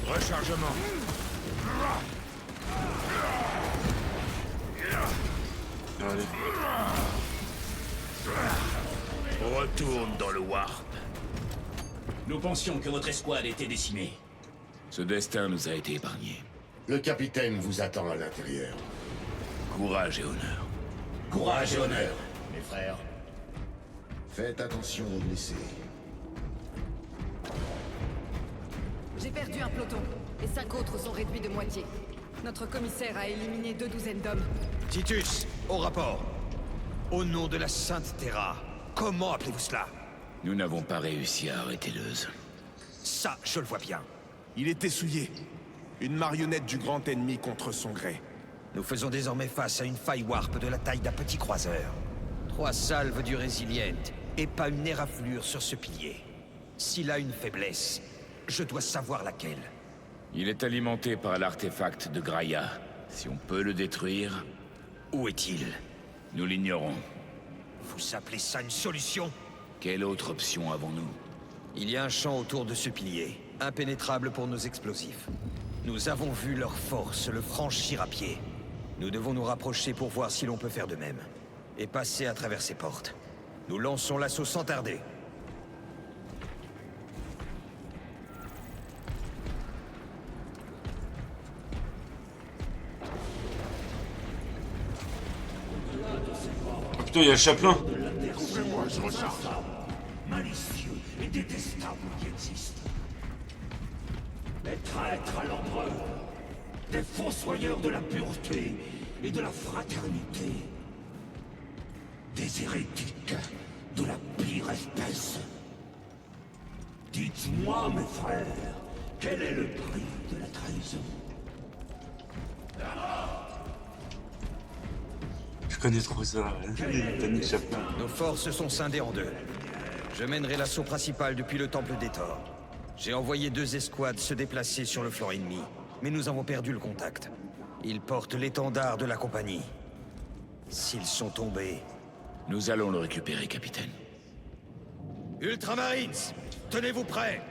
S1: Rechargement.
S2: Allez.
S1: Retourne dans le warp.
S11: Nous pensions que votre escouade était décimée.
S1: Ce destin nous a été épargné.
S9: Le capitaine vous attend à l'intérieur.
S1: Courage et honneur.
S11: Courage et honneur, mes frères.
S9: Faites attention aux blessés.
S10: J'ai perdu un peloton. Les 5 autres sont réduits de moitié. Notre commissaire a éliminé 2 douzaines d'hommes.
S12: Titus, au rapport. Au nom de la Sainte Terra, comment appelez-vous cela?
S1: Nous n'avons pas réussi à arrêter Leuz.
S12: Ça, je le vois bien.
S5: Il était souillé. Une marionnette du grand ennemi contre son gré.
S12: Nous faisons désormais face à une faille warp de la taille d'un petit croiseur. 3 salves du Resilient, et pas une éraflure sur ce pilier. S'il a une faiblesse, je dois savoir laquelle.
S1: Il est alimenté par l'artefact de Graia. Si on peut le détruire,
S12: Où est-il?
S1: nous l'ignorons.
S12: Vous appelez ça une solution?
S1: Quelle autre option avons-nous?
S12: Il y a un champ autour de ce pilier, impénétrable pour nos explosifs. Nous avons vu leur force le franchir à pied. Nous devons nous rapprocher pour voir si l'on peut faire de même. Et passer à travers ces portes. Nous lançons l'assaut sans tarder.
S2: Oh putain, il y a le chapelain.
S9: Couvrez-moi, je recharge.
S11: Malicieux et détestables qui existent. Des traîtres à l'empereur. Des fossoyeurs de la pureté et de la fraternité. Des hérétiques de la pire espèce. Dites-moi, mes frères, quel est le prix de la trahison?
S2: connaît trop ça, Danny Chaplin.
S12: Nos forces sont scindées en deux. Je mènerai l'assaut principal depuis le Temple des Torts. J'ai envoyé 2 escouades se déplacer sur le flanc ennemi, mais nous avons perdu le contact. Ils portent l'étendard de la compagnie. S'ils sont tombés...
S1: Nous allons le récupérer, capitaine.
S12: Ultramarines, tenez-vous prêts.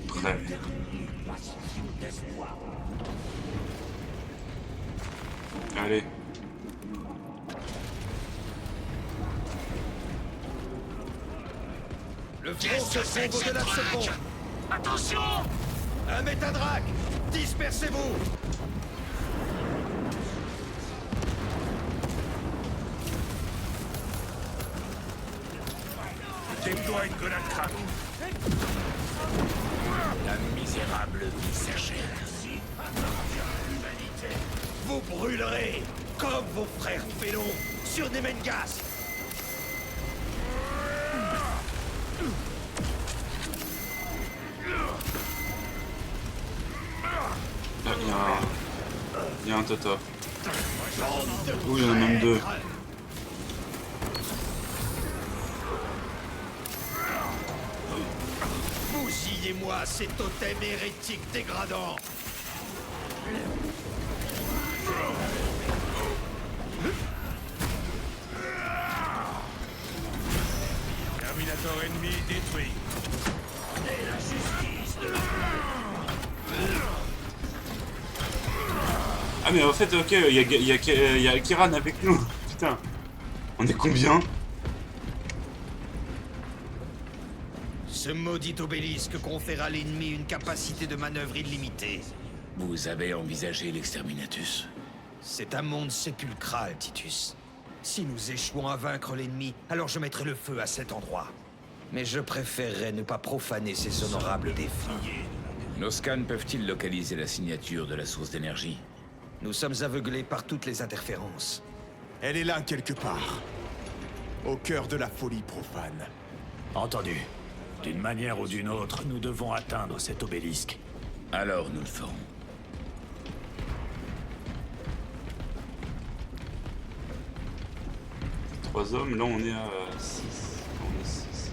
S2: Prêt. Allez.
S12: Le front se trouve au-delà de ce pont.
S8: Attention!
S12: Un métadrac! Dispersez-vous!
S1: Déploie une grenade crack. La misérable vie s'achève.
S12: Vous brûlerez, comme vos frères félons, sur des Mengas!
S2: Il y a un tata. Oh, il y en a même 2.
S12: Bousillez-moi ces totems hérétiques dégradants!
S1: Terminator ennemi détruit.
S8: Et la justice de...
S2: Ah mais en fait, ok, il y a Kiran avec nous. Putain. On est combien?
S12: Ce maudit obélisque confère à l'ennemi une capacité de manœuvre illimitée.
S1: Vous avez envisagé l'exterminatus?
S12: C'est un monde sépulcral, Titus. Si nous échouons à vaincre l'ennemi, alors je mettrai le feu à cet endroit. Mais je préférerais ne pas profaner ces honorables défunts.
S1: Nos scans peuvent-ils localiser la signature de la source d'énergie?
S12: Nous sommes aveuglés par toutes les interférences.
S5: Elle est là quelque part. Au cœur de la folie profane.
S4: Entendu. D'une manière ou d'une autre, nous devons atteindre cet obélisque.
S1: Alors nous le ferons.
S2: Trois hommes, là on est à 6. On est 6.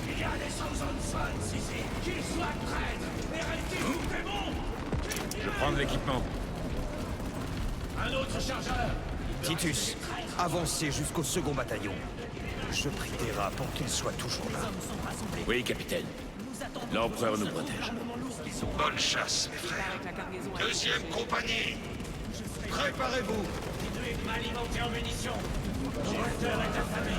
S8: Il y a des Sons ici, qu'ils soient traîtres, hérétiques ou démons!
S1: Je prends de l'équipement.
S8: Un autre chargeur!
S12: Titus, avancez jusqu'au second bataillon. Je prie Terra pour qu'il soit toujours là.
S1: Oui, capitaine. L'empereur nous protège.
S12: Bonne chasse, mes frères. Deuxième compagnie. Préparez-vous.
S8: Continuez de m'alimenter en munitions. Mon recteur est affamé.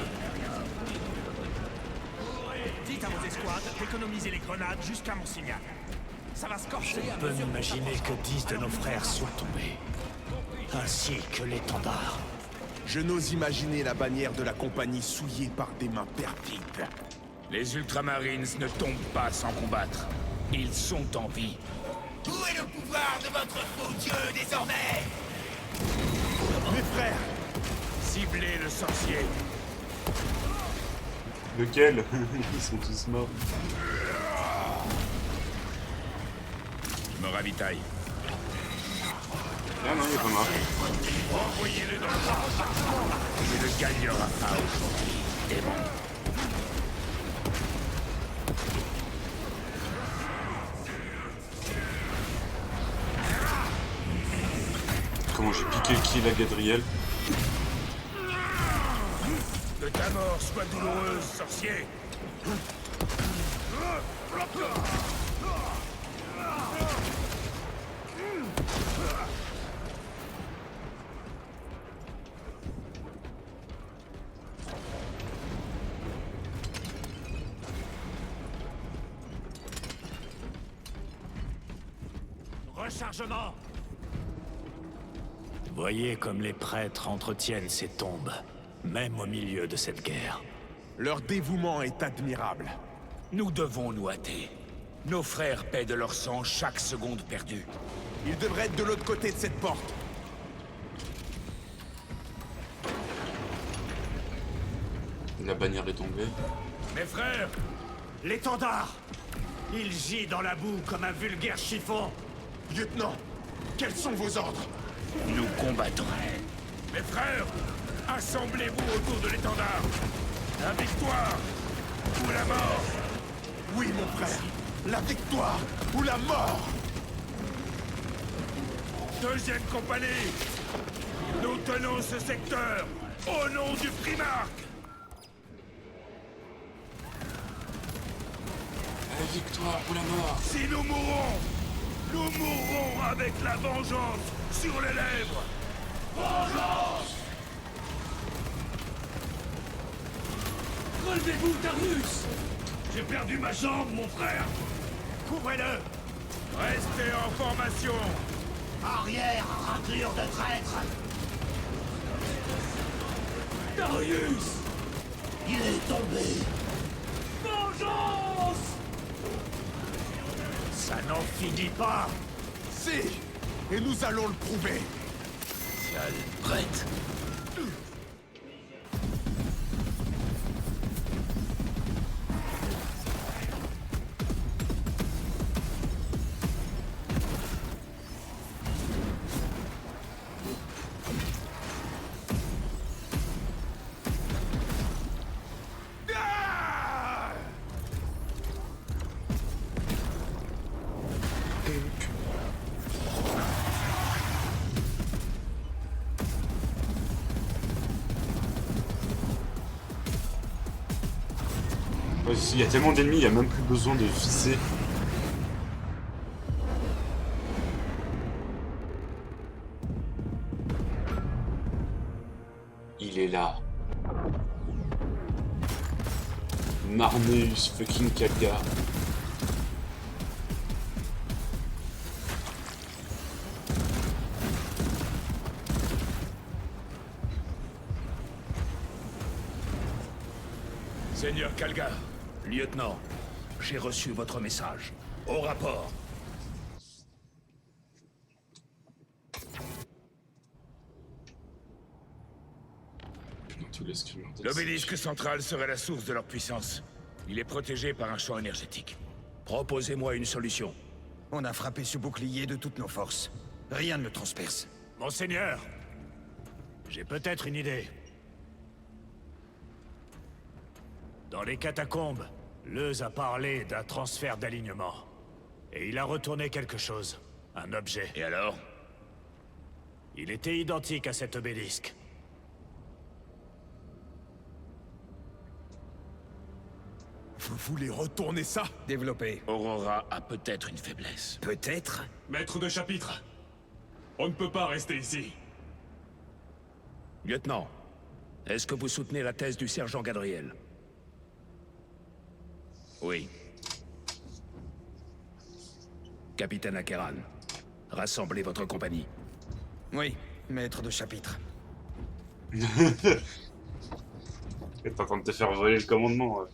S11: Dites à vos escouades d'économiser les grenades jusqu'à mon signal. Ça va se corser.
S4: Je peux m'imaginer que 10 de nos frères soient tombés. Ainsi que l'étendard.
S5: Je n'ose imaginer la bannière de la compagnie souillée par des mains perfides.
S1: Les Ultramarines ne tombent pas sans combattre. Ils sont en vie.
S8: Où est le pouvoir de votre faux dieu désormais?
S5: Mes frères!
S1: Ciblez le sorcier.
S2: Lequel? Ils sont tous morts.
S1: Je me ravitaille.
S2: Ah non, il est pas mort.
S1: Envoyez-le dans le camp. Il ne gagnera pas aujourd'hui, démon.
S2: Comment j'ai piqué le kill à Gadriel?
S1: Que ta mort soit douloureuse, sorcier.
S11: Rechargement!
S4: Voyez comme les prêtres entretiennent ces tombes, même au milieu de cette guerre.
S5: Leur dévouement est admirable.
S1: Nous devons nous hâter. Nos frères paient de leur sang chaque seconde perdue.
S5: Ils devraient être de l'autre côté de cette porte.
S2: La bannière est tombée.
S1: Mes frères,
S11: L'étendard!
S4: Il gît dans la boue comme un vulgaire chiffon.
S5: Lieutenant, quels sont vos ordres?
S1: Nous combattons.
S3: Mes frères, assemblez-vous autour de l'étendard. La victoire ou la mort.
S5: Oui, mon frère. La victoire ou la mort.
S3: Deuxième compagnie. Nous tenons ce secteur au nom du Primarque.
S2: La victoire ou la mort.
S3: Si nous mourrons avec la vengeance sur les lèvres. Vengeance!
S8: Relevez-vous, Darius! J'ai perdu ma jambe, mon frère!
S4: Couvrez-le!
S3: Restez en formation.
S8: Arrière, raclure de traître! Darius! Il est tombé! Vengeance!
S4: Ça n'en finit pas!
S5: Si! Et nous allons le prouver!
S1: Sale prête.
S2: Ouais, il y a tellement d'ennemis, il n'y a même plus besoin de viser. Il est là. Marneus fucking Khadgar.
S1: Seigneur Khadgar, lieutenant, j'ai reçu votre message. Au rapport. L'obélisque central serait la source de leur puissance. Il est protégé par un champ énergétique. Proposez-moi une solution.
S12: On a frappé ce bouclier de toutes nos forces. Rien ne le transperce.
S4: Monseigneur, j'ai peut-être une idée. Dans les catacombes, Leuze a parlé d'un transfert d'alignement. Et il a retourné quelque chose. Un objet.
S1: Et alors?
S4: Il était identique à cet obélisque.
S5: Vous voulez retourner ça?
S12: Développer.
S1: Aurora a peut-être une faiblesse.
S12: Peut-être?
S8: Maître de chapitre, on ne peut pas rester ici.
S1: Lieutenant, est-ce que vous soutenez la thèse du sergent Gadriel? Oui. Capitaine Akeran, rassemblez votre compagnie.
S12: Oui, maître de chapitre.
S2: T'es en train de te faire voler le commandement.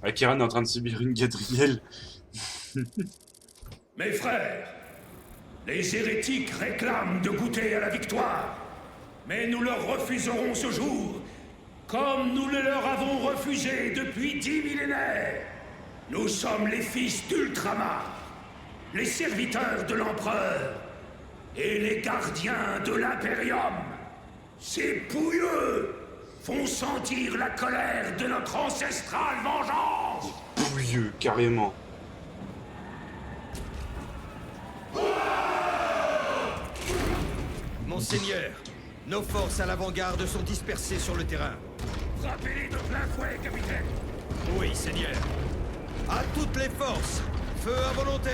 S2: Akeran est en train de subir une Gadriel.
S8: Mes frères, les hérétiques réclament de goûter à la victoire. Mais nous leur refuserons ce jour, comme nous le leur avons refusé depuis 10 millénaires. Nous sommes les fils d'Ultramar, les serviteurs de l'Empereur et les gardiens de l'Imperium. Ces pouilleux font sentir la colère de notre ancestrale vengeance.
S2: Pouilleux, carrément.
S12: Monseigneur, nos forces à l'avant-garde sont dispersées sur le terrain.
S8: Frappez-les de plein fouet, capitaine.
S12: Oui, seigneur. À toutes les forces, feu à volonté.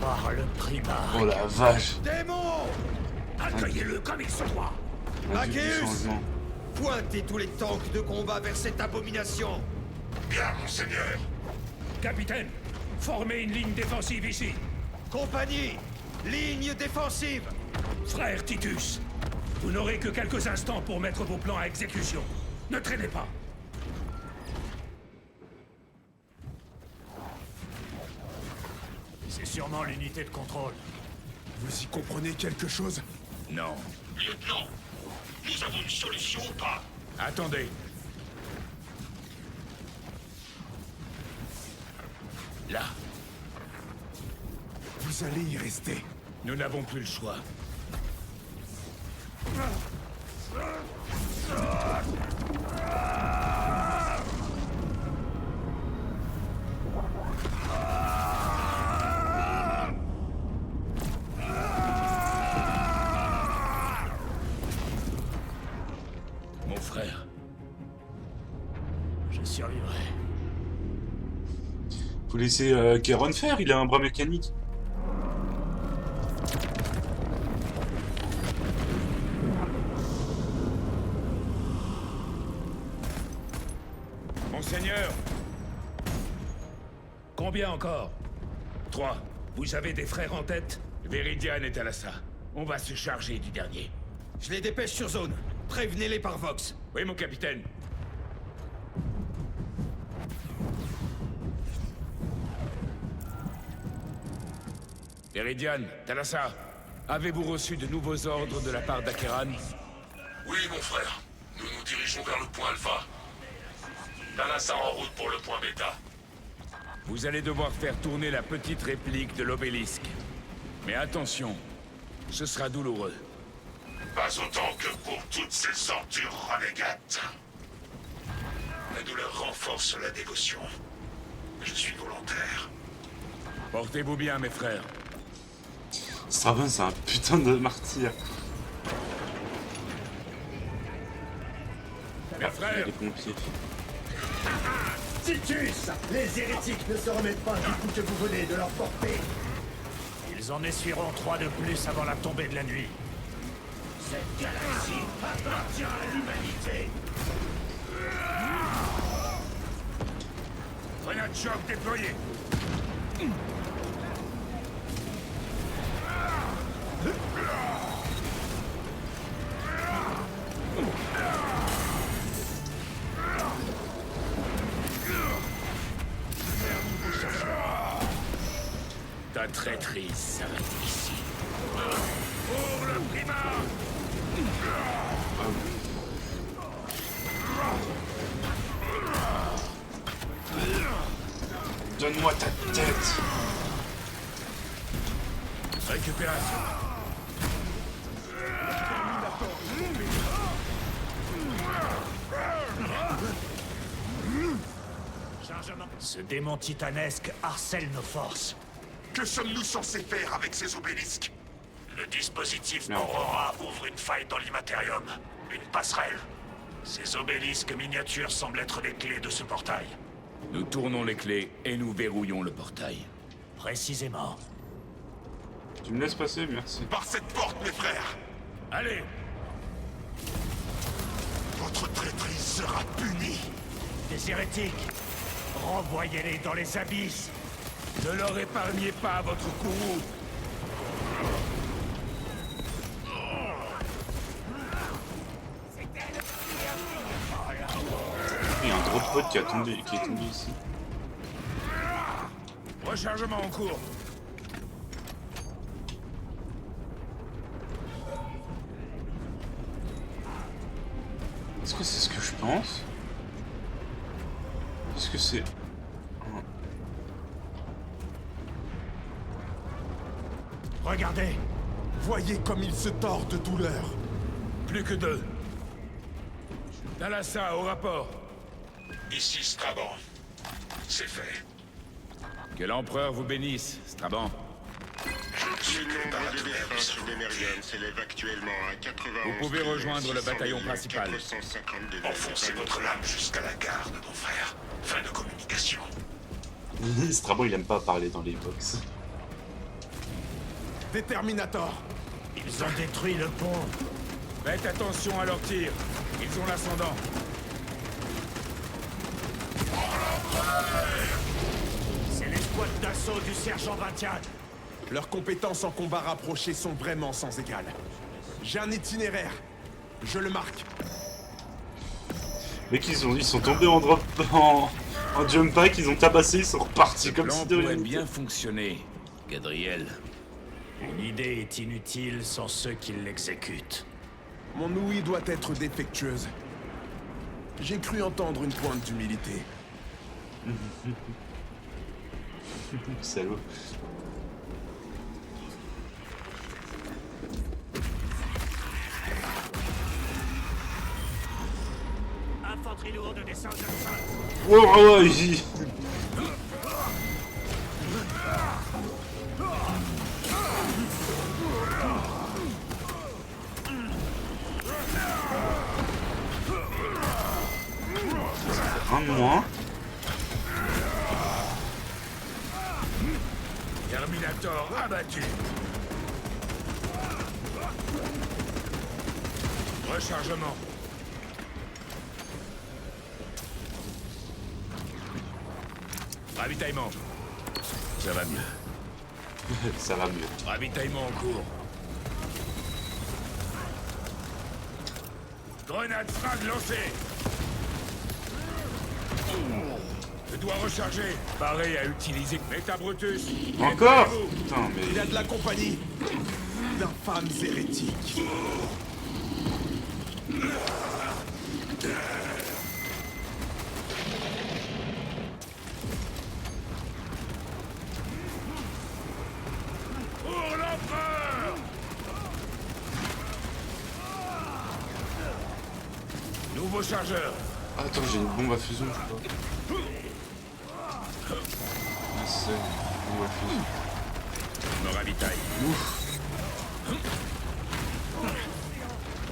S4: Par le Primarque.
S2: Oh la vache.
S12: Démon!
S8: Accueillez-le comme il se doit.
S12: Maceus! Pointez tous les tanks de combat vers cette abomination.
S3: Bien, monseigneur.
S8: Capitaine, formez une ligne défensive ici.
S12: Compagnie, ligne défensive.
S8: Frère Titus, vous n'aurez que quelques instants pour mettre vos plans à exécution. Ne traînez pas.
S4: C'est sûrement l'unité de contrôle.
S5: Vous y comprenez quelque chose?
S1: Non.
S3: Lieutenant, nous avons une solution ou pas?
S1: Attendez. Là.
S5: Vous allez y rester.
S1: Nous n'avons plus le choix. Mon frère.
S4: Je survivrai.
S2: Faut laisser Kéron faire, il a un bras mécanique.
S1: Monseigneur.
S8: Combien encore?
S1: 3.
S8: Vous avez des frères en tête?
S1: Véridian est à l'assa. On va se charger du dernier.
S12: Je les dépêche sur zone. Prévenez-les par Vox.
S1: Oui, mon capitaine. Véridian, Talassa, avez-vous reçu de nouveaux ordres de la part d'Akeran?
S3: Oui, mon frère. Nous nous dirigeons vers le point Alpha. Talassa en route pour le point Bêta.
S1: Vous allez devoir faire tourner la petite réplique de l'obélisque. Mais attention, ce sera douloureux.
S3: Pas autant que pour toutes ces ordures renégates. La douleur renforce la dévotion. Je suis volontaire.
S1: Portez-vous bien, mes frères.
S2: Straven, c'est un putain de martyr.
S1: Mes frères,
S2: Les pompiers.
S7: Titus! Les hérétiques ne se remettent pas du coup que vous venez de leur porter.
S4: Ils en essuieront 3 de plus avant la tombée de la nuit.
S11: Cette galaxie appartient à l'humanité.
S1: grenade choc déployée. Ta traîtrise s'arrête ici. Pour le primat!
S2: Donne-moi ta tête.
S1: Récupération.
S4: Chargement. Ce démon titanesque harcèle nos forces.
S3: Que sommes-nous censés faire avec ces obélisques?
S8: Le dispositif
S2: Non.
S8: Aurora ouvre une faille dans l'immatérium. Une passerelle. Ces obélisques miniatures semblent être les clés de ce portail.
S1: Nous tournons les clés et nous verrouillons le portail.
S4: Précisément.
S2: Tu me laisses passer, merci.
S3: Par cette porte, mes frères!
S1: Allez!
S3: Votre traîtrise sera punie!
S4: Des hérétiques. Renvoyez-les dans les abysses.
S1: Ne leur épargnez pas votre courroux.
S2: Il y a un gros pote qui est tombé ici.
S1: Rechargement en cours.
S2: Est-ce que c'est ce que je pense? Est-ce que c'est...
S4: Regardez.
S5: Voyez comme il se tord de douleur.
S1: Plus que 2. Talassa, au rapport.
S3: Ici, Straban. C'est fait.
S1: Que l'empereur vous bénisse, Straban.
S3: Je ne suis pas la
S13: Le nombre de
S3: douleur
S13: défunts
S3: de
S13: sous Demerium s'élève actuellement à 91
S1: Vous pouvez rejoindre le bataillon principal.
S13: 452
S3: Enfoncez votre lame jusqu'à la garde, mon frère. Fin de communication.
S2: Strabo, il aime pas parler dans les box.
S5: Déterminator.
S4: Ils ont détruit le pont.
S1: Faites attention à leurs tirs. Ils ont l'ascendant.
S4: C'est l'escouade d'assaut du sergent Vintian.
S5: Leurs compétences en combat rapproché sont vraiment sans égal. J'ai un itinéraire. Je le marque.
S2: Mec, ils sont tombés en jump pack, ils ont tabassé, ils sont repartis
S1: Ce
S2: comme
S1: plan
S2: si de
S1: pourrait
S2: rien
S1: bien
S2: n'était.
S1: fonctionner. Gadriel.
S4: Une idée est inutile sans ceux qui l'exécutent.
S5: Mon ouïe doit être défectueuse. J'ai cru entendre une pointe d'humilité.
S2: Salaud.
S4: Infanterie lourde descend de sol.
S2: Oh, un de moins.
S1: Terminator abattu. Rechargement. Ravitaillement. Ça va mieux.
S2: Ça va mieux.
S1: Ravitaillement en cours. Grenade frag lancée. Je dois recharger. Pareil à utiliser. Méta Brutus.
S2: Encore? Putain, mais...
S5: Il a de la compagnie d'infâmes hérétiques.
S1: Pour l'empereur. Nouveau chargeur.
S2: Attends, j'ai une bombe à fusion, je crois. Ah, c'est une bombe à fusion.
S1: Je me ravitaille.
S2: Ouf.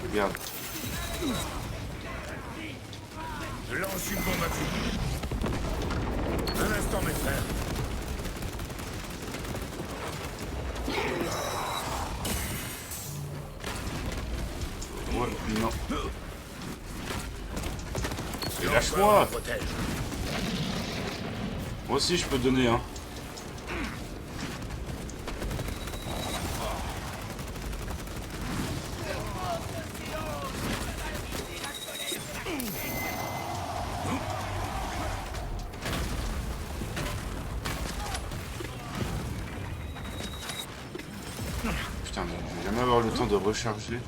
S2: Regarde.
S1: Je lance une bombe à fusion. Un instant, mes frères.
S2: Ouais, non. Et lâche-moi. Moi aussi, je peux donner, hein. Putain, mais je vais jamais avoir le temps de recharger.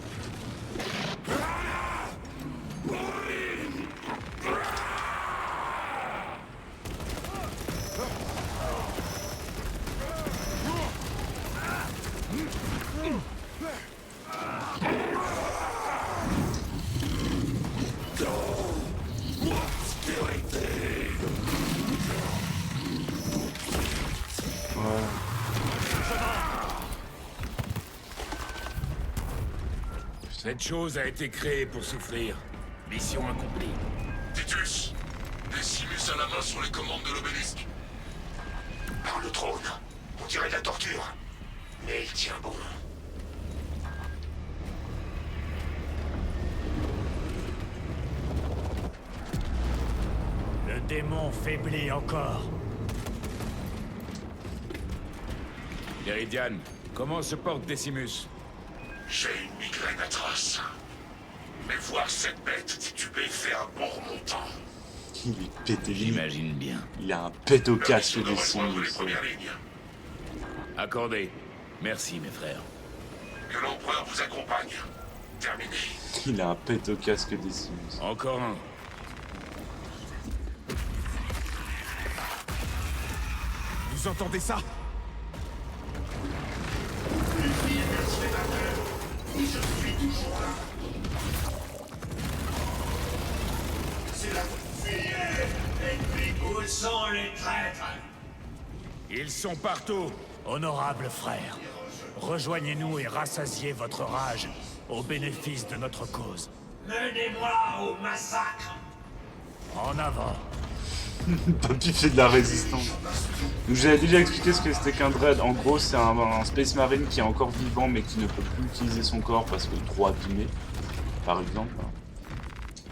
S1: Cette chose a été créée pour souffrir. Mission accomplie.
S3: Titus, Decimus à la main sur les commandes de l'obélisque.
S11: Par le trône, on dirait de la torture. Mais il tient bon.
S4: Le démon faiblit encore.
S1: Meridian, comment se porte Decimus?
S3: J'ai une migraine atroce. Mais voir cette bête titubée fait un bon remontant.
S2: Il est pété.
S1: J'imagine bien.
S2: Il a un pet au casque des
S3: Rejoindre les
S2: Sims.
S3: premières lignes.
S1: Accordé. Merci, mes frères.
S3: Que l'empereur vous accompagne. Terminé.
S2: Il a un pet au casque des Sims.
S1: Encore un.
S5: Vous entendez ça?
S11: Je suis toujours là. C'est la fille. Ennemis, où sont les traîtres?
S1: Ils sont partout.
S4: Honorables frères, rejoignez-nous et rassasiez votre rage au bénéfice de notre cause.
S11: Menez-moi au massacre.
S4: En avant.
S2: Papy fait de la résistance. Donc j'avais déjà expliqué ce que c'était qu'un dread. En gros, c'est un Space Marine qui est encore vivant mais qui ne peut plus utiliser son corps parce que trop abîmé, par exemple.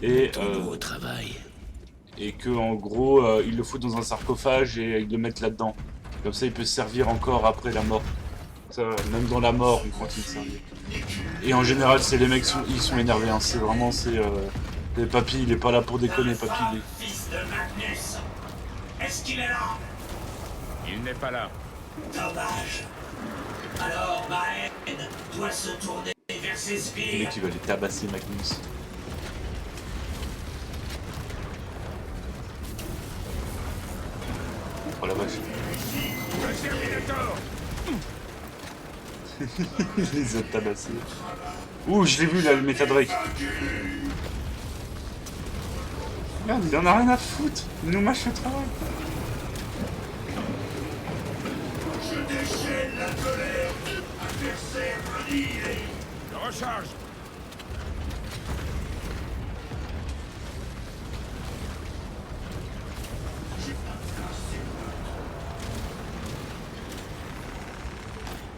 S2: Et
S1: Nouveau travail.
S2: Et que en gros, il le fout dans un sarcophage et ils le mettent là-dedans. Comme ça, il peut se servir encore après la mort. Ça, même dans la mort, on continue de servir. Et en général, c'est les mecs, ils sont énervés. Hein. C'est vraiment, Papy, il est pas là pour déconner, Papy.
S11: Fils de Magnus. Est-ce qu'il est là?
S1: Il n'est pas là.
S11: Dommage. Alors ma haine doit se tourner vers ses
S2: Le
S11: sbires.
S2: mec qui va les tabasser Magnus. Oh la vache. Il les a tabassés. Ouh, je l'ai vu là, le méta Drake. Merde, il en a rien à foutre. Il nous mâche le travail.
S11: Je déchaîne la colère. Adversaire annihilé.
S8: Je recharge.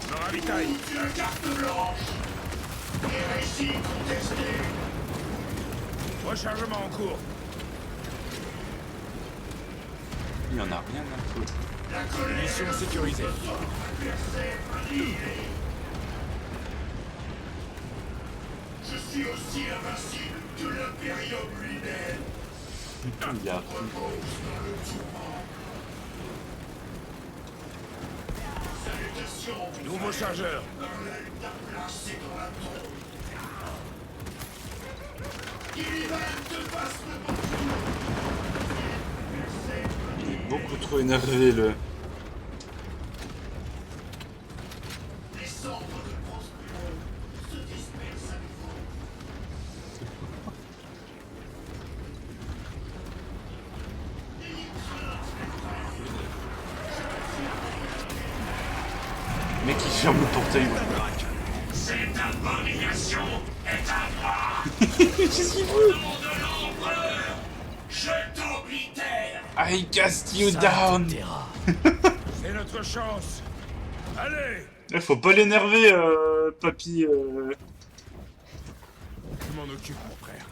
S8: Je me ravitaille.
S11: La carte blanche. Hérésie contestée.
S8: Rechargement en cours.
S2: Il en a rien à foutre.
S11: La colère.
S8: Mission sécurisée.
S11: Adversaire annihilé. Je suis aussi invincible que l'Imperium lui-même.
S2: Il a appris.
S11: Repose dans le tourment. Salutations.
S8: Nouveau chargeur.
S11: Placé dans la tombe. Qu'il te fasse le bonjour.
S2: Il est beaucoup trop énervé le.
S11: Les cendres de Prospero se dispersent à nouveau.
S2: Le mec il ferme le portail.
S11: Cette abomination est à moi.
S2: Qu'est-ce qu'il veut?
S11: Au nom de l'empereur, je t'oblitère.
S2: I cast you down.
S8: C'est notre chance. Allez.
S2: Faut pas l'énerver, papy.
S8: Je m'en occupe, mon frère.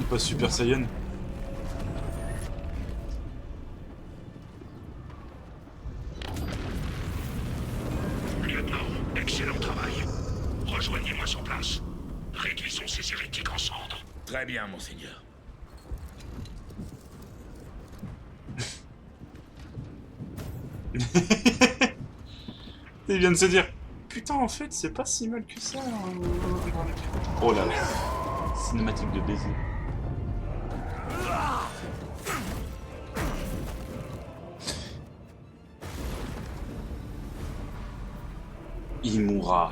S2: Pas Super Saiyan.
S3: Lieutenant, excellent travail. Rejoignez-moi sur place. Réduisons ces hérétiques en cendres.
S1: Très bien, monseigneur.
S2: Il vient de se dire putain, en fait, c'est pas si mal que ça. Oh là là. Cinématique de baiser. Il mourra.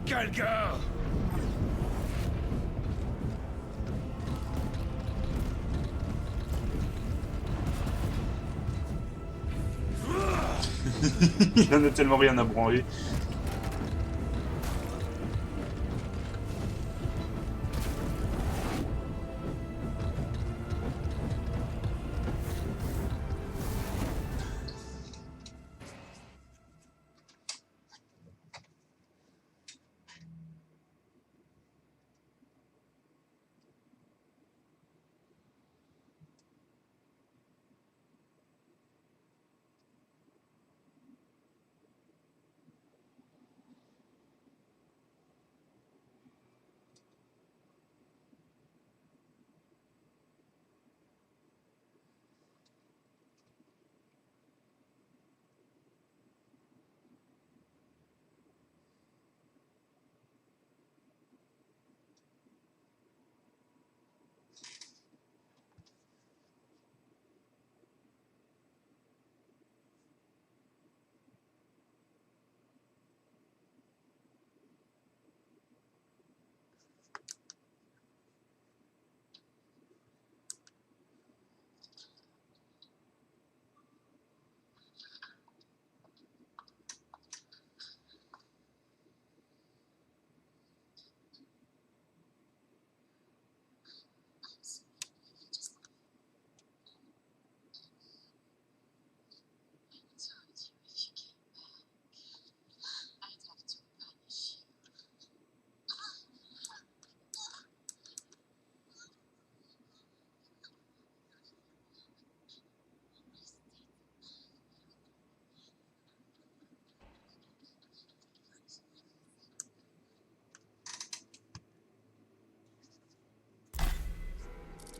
S8: Calgar.
S2: Il en a tellement rien à branler.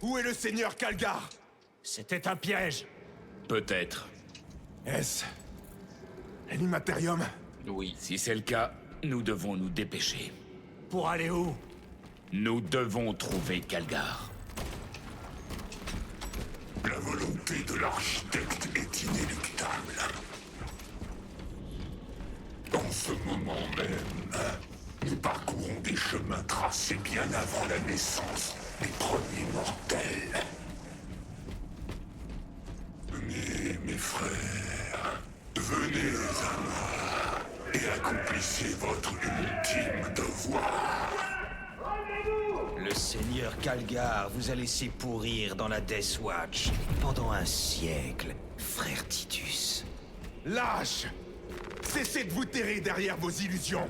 S5: Où est le seigneur Calgar?
S4: C'était un piège.
S1: Peut-être.
S5: Est-ce l'animaterium?
S2: Oui.
S1: Si c'est le cas, nous devons nous dépêcher.
S4: Pour aller où?
S1: Nous devons trouver Calgar.
S3: La volonté de l'architecte est inéluctable. En ce moment même, nous parcourons des chemins tracés bien avant la naissance des premiers mortels. Venez, mes frères, venez à moi et accomplissez votre ultime devoir.
S12: Le seigneur Calgar vous a laissé pourrir dans la Death Watch pendant un siècle, frère Titus.
S5: Lâche! Cessez de vous terrer derrière vos illusions!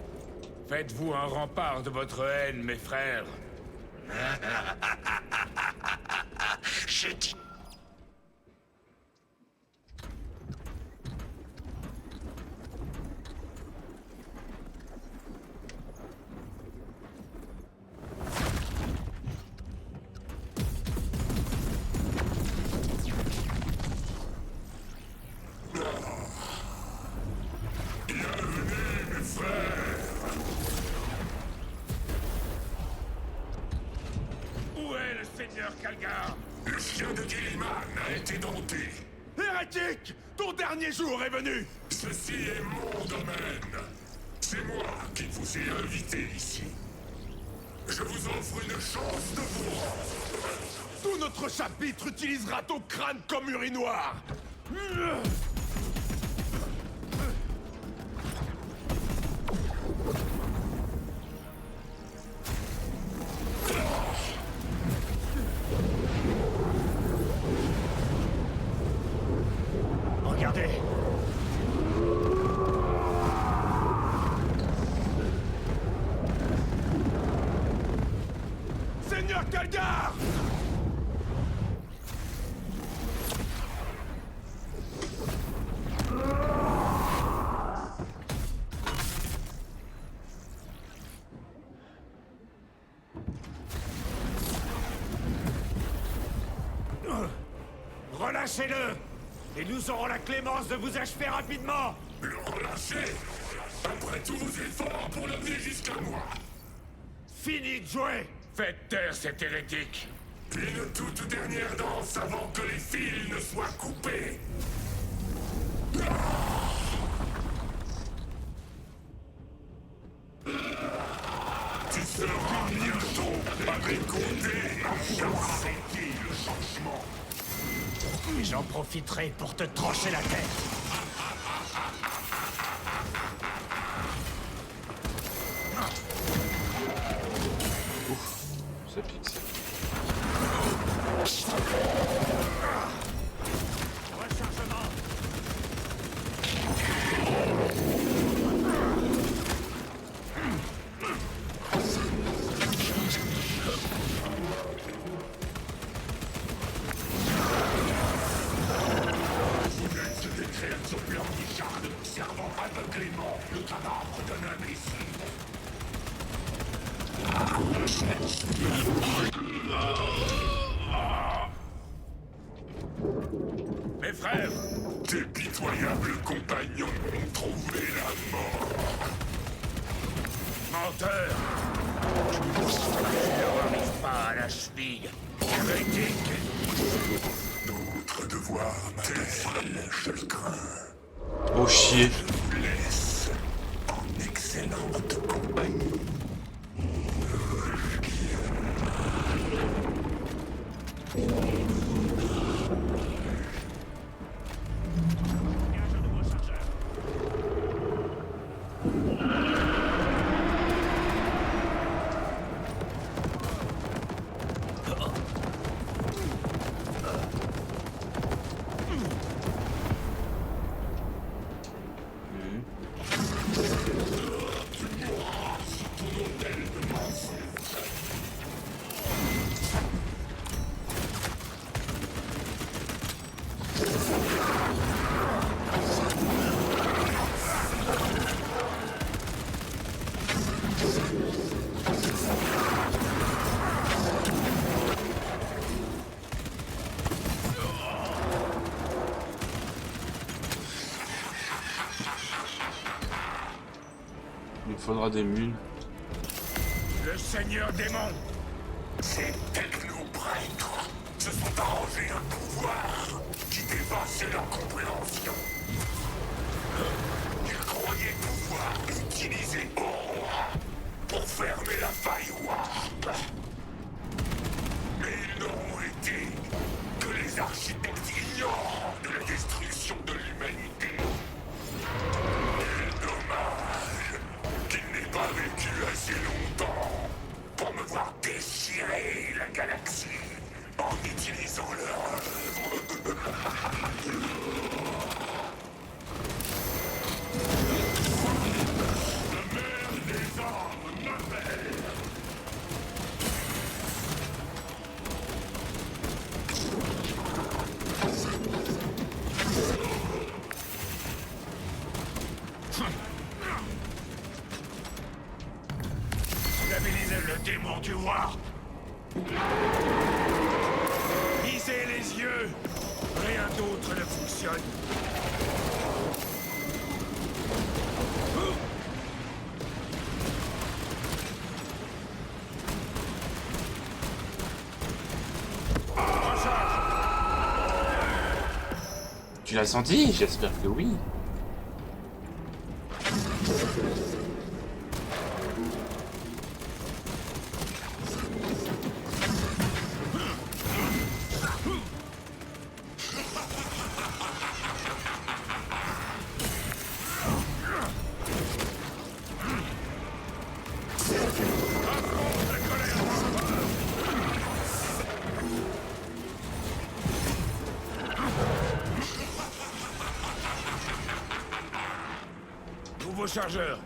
S1: Faites-vous un rempart de votre haine, mes frères.
S12: Je dis...
S1: Où est le seigneur Calgar?
S3: Le chien de Gilliman a été dompté.
S5: Hérétique! Ton dernier jour est venu!
S3: Ceci est mon domaine. C'est moi qui vous ai invité ici. Je vous offre une chance de vous rendre.
S5: Tout notre chapitre utilisera ton crâne comme urinoir!
S4: Regardez.
S5: Seigneur Calgar!
S4: Relâchez-le! Et nous aurons la clémence de vous achever rapidement!
S3: Le relâcher? Après tous vos efforts pour l'amener jusqu'à moi.
S4: Fini de jouer!
S1: Faites taire cet hérétique.
S3: Une toute dernière danse avant que les fils ne soient coupés. Tu seras bientôt à mes côtés, car c'est qui le changement?
S4: Et j'en profiterai pour te trancher la tête.
S2: Ça pique ça.
S4: Rechargement.
S3: Vous êtes des créatures blanchisardes servant aveuglément le cadavre d'un imbécile.
S1: Mes frères,
S3: Tes pitoyables compagnons ont trouvé la mort.
S1: menteur. Tu ne arrives pas à la cheville. Hérétique.
S3: Notre devoir m'appelle, je le crains.
S2: Oh chier.
S3: Je vous laisse en excellente compagnie.
S2: faudra des mules.
S8: Le Seigneur démon.
S3: Ces technoprêtres se sont arrangés un pouvoir qui dépasse leur compréhension. Ils croyaient pouvoir utiliser Aurora pour fermer la faille Warp. Mais ils n'auront été que les architectes ignorants de la destruction de l'humanité. Quel dommage qu'il n'ait pas vécu assez longtemps pour me voir déchirer la galaxie en utilisant leur œuvre. La mère des armes m'appelle.
S8: Stabilisez le démon du Warp. Lisez les yeux. Rien d'autre ne fonctionne.
S2: Tu l'as senti? J'espère que oui.
S8: Nouveau chargeur.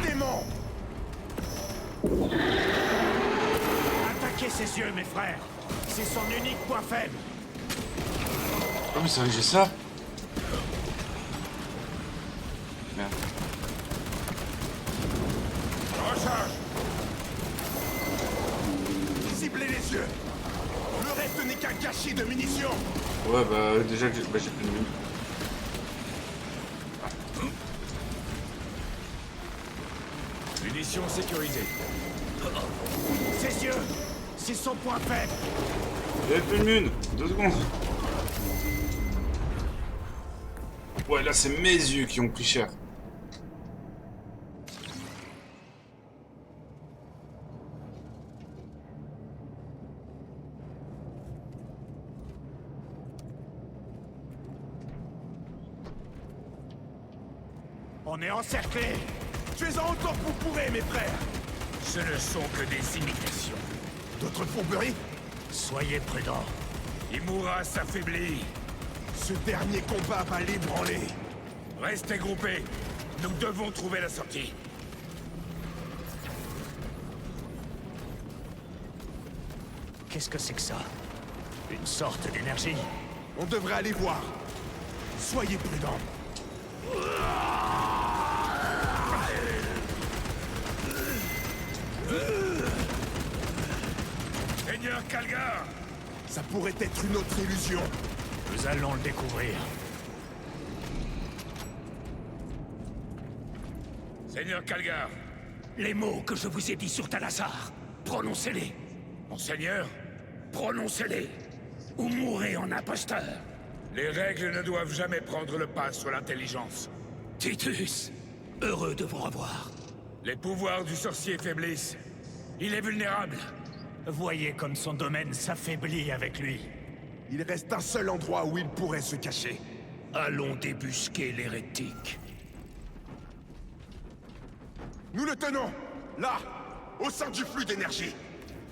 S7: Démon!
S4: Attaquez ses yeux, mes frères. C'est son unique point faible.
S2: Oh mais c'est vrai que j'ai ça. Merde.
S8: Recharge.
S5: Ciblez les yeux. Le reste n'est qu'un gâchis de munitions.
S2: Ouais bah déjà que j'ai plus de mules.
S4: Munitions sécurisées. Ses yeux, c'est son point faible.
S2: J'avais plus de mules. 2 secondes. Ouais là c'est mes yeux qui ont pris cher.
S4: On est encerclés.
S5: Tuez-en autant que vous pourrez, mes frères.
S8: Ce ne sont que des imitations.
S5: D'autres fourberies?
S4: Soyez prudents.
S8: Imura s'affaiblit.
S5: Ce dernier combat va l'ébranler.
S8: Restez groupés. Nous devons trouver la sortie.
S4: Qu'est-ce que c'est que ça? Une sorte d'énergie?
S5: On devrait aller voir. Soyez prudents.
S8: Seigneur Calgar!
S5: Ça pourrait être une autre illusion.
S4: Nous allons le découvrir.
S8: Seigneur Calgar!
S11: Les mots que je vous ai dit sur Talazar, prononcez-les.
S8: Monseigneur,
S11: Prononcez-les. Ou mourrez en imposteur.
S8: les règles ne doivent jamais prendre le pas sur l'intelligence.
S11: Titus, heureux de vous revoir.
S8: Les pouvoirs du sorcier faiblissent. Il est vulnérable.
S4: Voyez comme son domaine s'affaiblit avec lui.
S5: Il reste un seul endroit où il pourrait se cacher.
S11: Allons débusquer l'hérétique.
S5: Nous le tenons! Là! Au sein du flux d'énergie!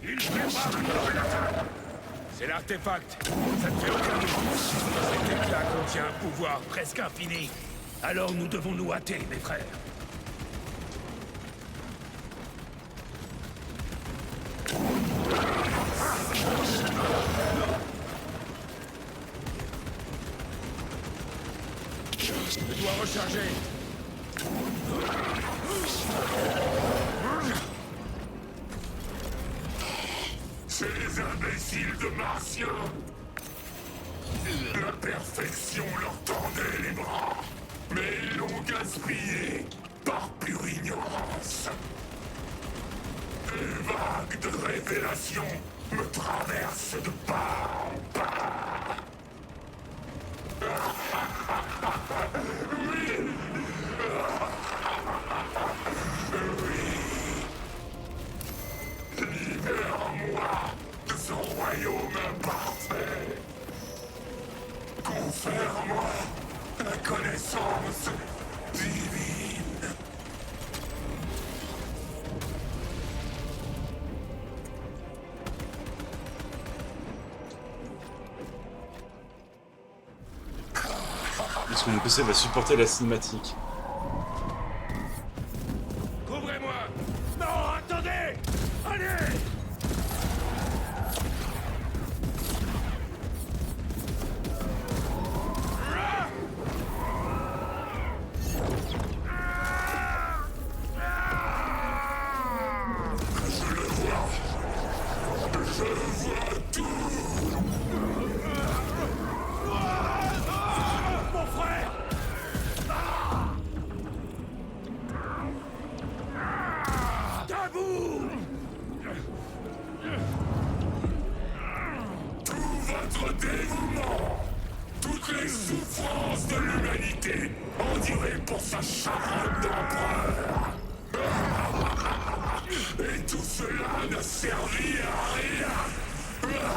S8: Il c'est l'artefact. Ça ne fait aucun doute. Cet éclat contient un pouvoir presque infini.
S11: Alors nous devons nous hâter, mes frères.
S8: Je dois recharger.
S3: C'est les imbéciles de Martien. La perfection leur tendait les bras, mais ils l'ont gaspillé par silence. Des vagues de révélations me traversent de part en part. Oui. Libère-moi de ce royaume imparfait. Confère-moi la connaissance divine.
S2: Est-ce que mon PC va supporter la cinématique?
S8: Couvrez-moi! Non, attendez! Allez! Mon frère! Debout!
S3: Tout votre dévouement, toutes les souffrances de l'humanité endurées pour sa charogne d'empereur. Et tout cela n'a servi à rien.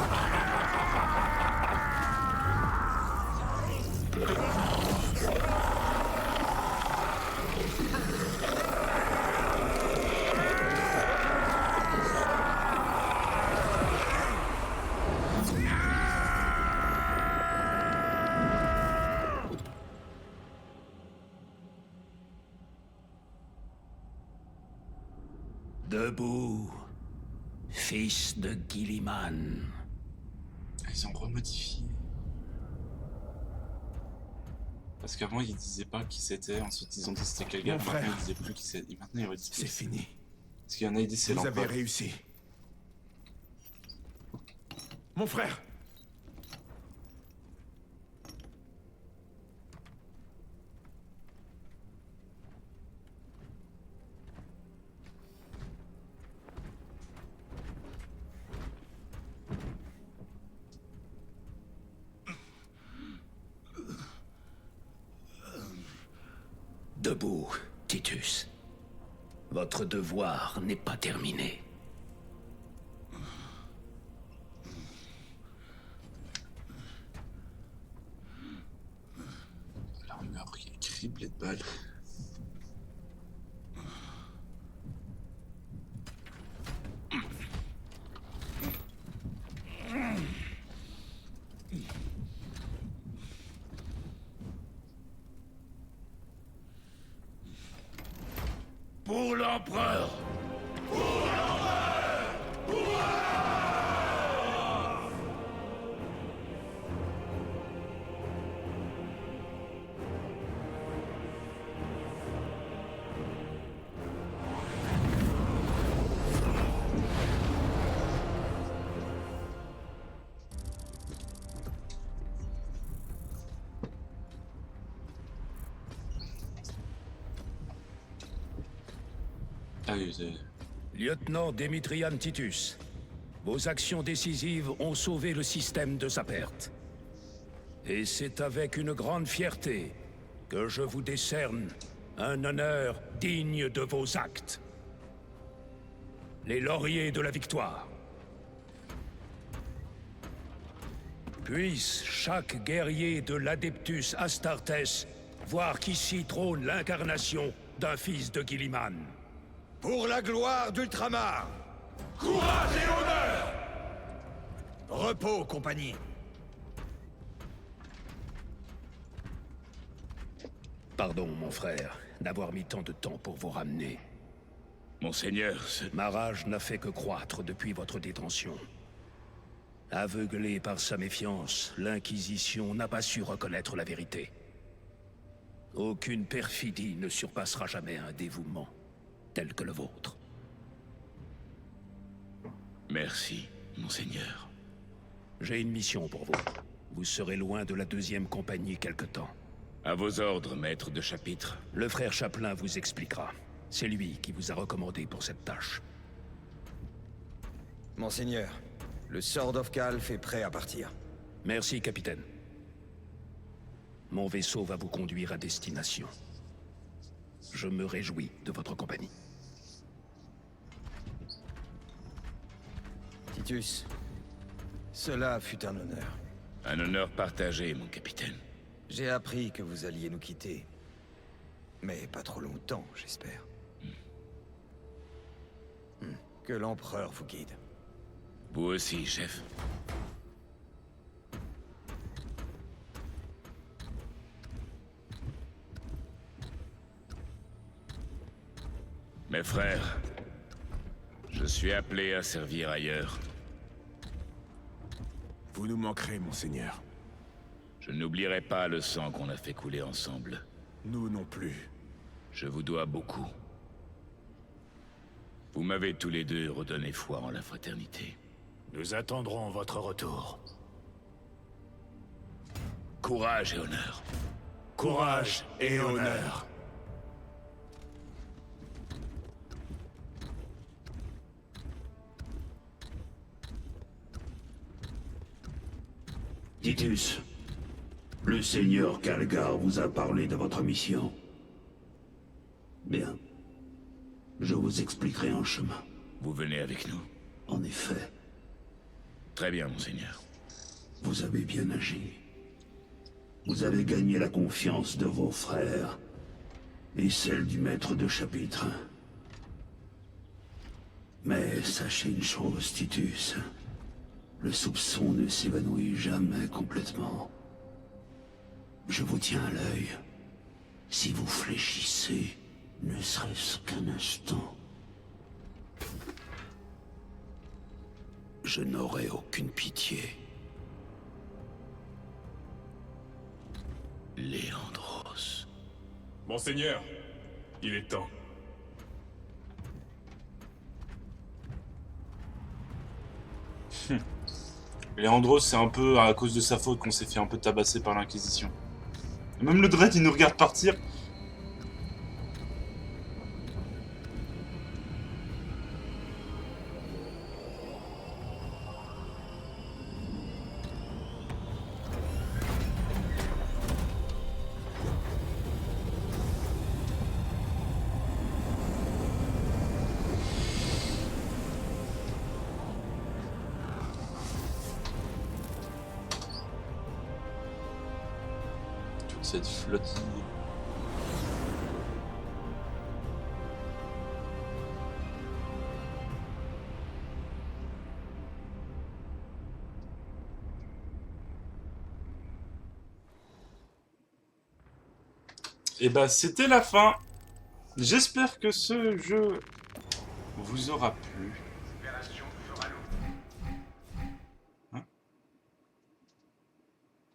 S8: Debout, fils de Guilliman.
S2: Ils ont remodifié. Parce qu'avant ils disaient pas qui c'était, ensuite ils ont dit c'était quel gars,
S5: Mon frère.
S2: maintenant ils disaient plus qui c'était. Maintenant ils redisent
S5: C'est fini.
S2: Parce qu'il y en a qui disent c'est
S5: Vous avez
S2: l'empereur.
S5: réussi. Mon frère!
S8: Debout, Titus. Votre devoir n'est pas terminé.
S2: La rumeur qui est criblée de balles.
S8: Pour l'empereur!
S2: Ah oui, c'est...
S8: Lieutenant Démétrian Titus, vos actions décisives ont sauvé le système de sa perte. Et c'est avec une grande fierté que je vous décerne un honneur digne de vos actes. Les lauriers de la victoire. Puisse chaque guerrier de l'Adeptus Astartes voir qu'ici trône l'incarnation d'un fils de Guilliman.
S7: Pour la gloire d'Ultramar!
S8: Courage et honneur!
S7: Repos, compagnie!
S8: Pardon, mon frère, d'avoir mis tant de temps pour vous ramener.
S1: Monseigneur,
S8: Ma rage n'a fait que croître depuis votre détention. Aveuglé par sa méfiance, l'Inquisition n'a pas su reconnaître la vérité. Aucune perfidie ne surpassera jamais un dévouement tel que le vôtre.
S1: Merci, Monseigneur.
S8: J'ai une mission pour vous. Vous serez loin de la 2e compagnie quelque temps.
S1: À vos ordres, maître de chapitre.
S8: Le frère Chaplin vous expliquera. C'est lui qui vous a recommandé pour cette tâche.
S12: Monseigneur, le Sword of Calf est prêt à partir.
S8: Merci, capitaine. Mon vaisseau va vous conduire à destination. Je me réjouis de votre compagnie.
S12: Titus, cela fut un honneur.
S1: Un honneur partagé, mon capitaine.
S12: J'ai appris que vous alliez nous quitter. Mais pas trop longtemps, j'espère. Que l'Empereur vous guide.
S1: Vous aussi, chef. Mes frères, je suis appelé à servir ailleurs.
S5: Vous nous manquerez, monseigneur.
S1: Je n'oublierai pas le sang qu'on a fait couler ensemble.
S5: Nous non plus.
S1: Je vous dois beaucoup. Vous m'avez tous les deux redonné foi en la fraternité.
S4: Nous attendrons votre retour.
S1: Courage et honneur.
S4: Courage et honneur.
S11: Titus, le seigneur Calgar vous a parlé de votre mission. Bien. Je vous expliquerai en chemin.
S1: Vous venez avec nous?
S11: En effet.
S1: Très bien, monseigneur.
S11: Vous avez bien agi. Vous avez gagné la confiance de vos frères et celle du maître de chapitre. Mais sachez une chose, Titus. Le soupçon ne s'évanouit jamais complètement. Je vous tiens à l'œil. Si vous fléchissez, ne serait-ce qu'un instant, je n'aurai aucune pitié. Léandros.
S14: Monseigneur, il est temps.
S2: Léandros, c'est un peu à cause de sa faute qu'on s'est fait un peu tabasser par l'Inquisition. Même le Dread, il nous regarde partir. Cette flottille. Et bah c'était la fin. J'espère que ce jeu vous aura plu. Hein?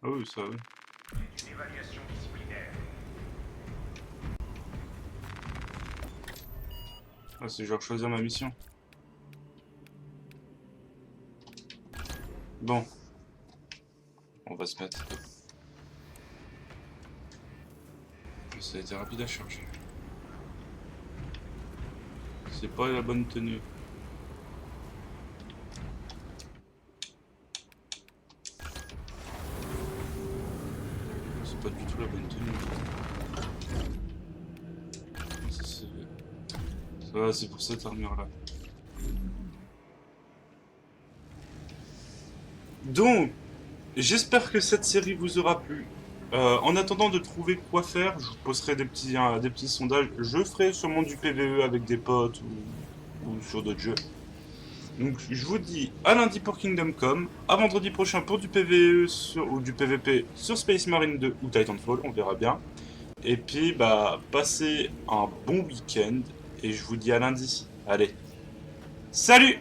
S2: Ah oui, ça oui.
S15: Une évaluation disciplinaire.
S2: Ah, c'est genre choisir ma mission. Bon. On va se mettre. Ça a été rapide à charger. C'est pas la bonne tenue. C'est pas du tout la bonne tenue. Ça va, c'est pour cette armure là. Donc, j'espère que cette série vous aura plu. En attendant de trouver quoi faire, je vous posterai des petits sondages. Je ferai sûrement du PvE avec des potes ou sur d'autres jeux. Donc je vous dis à lundi pour Kingdom Come, à vendredi prochain pour du PvE ou du PvP sur Space Marine 2 ou Titanfall, on verra bien. Et puis bah passez un bon week-end et je vous dis à lundi. Allez, salut!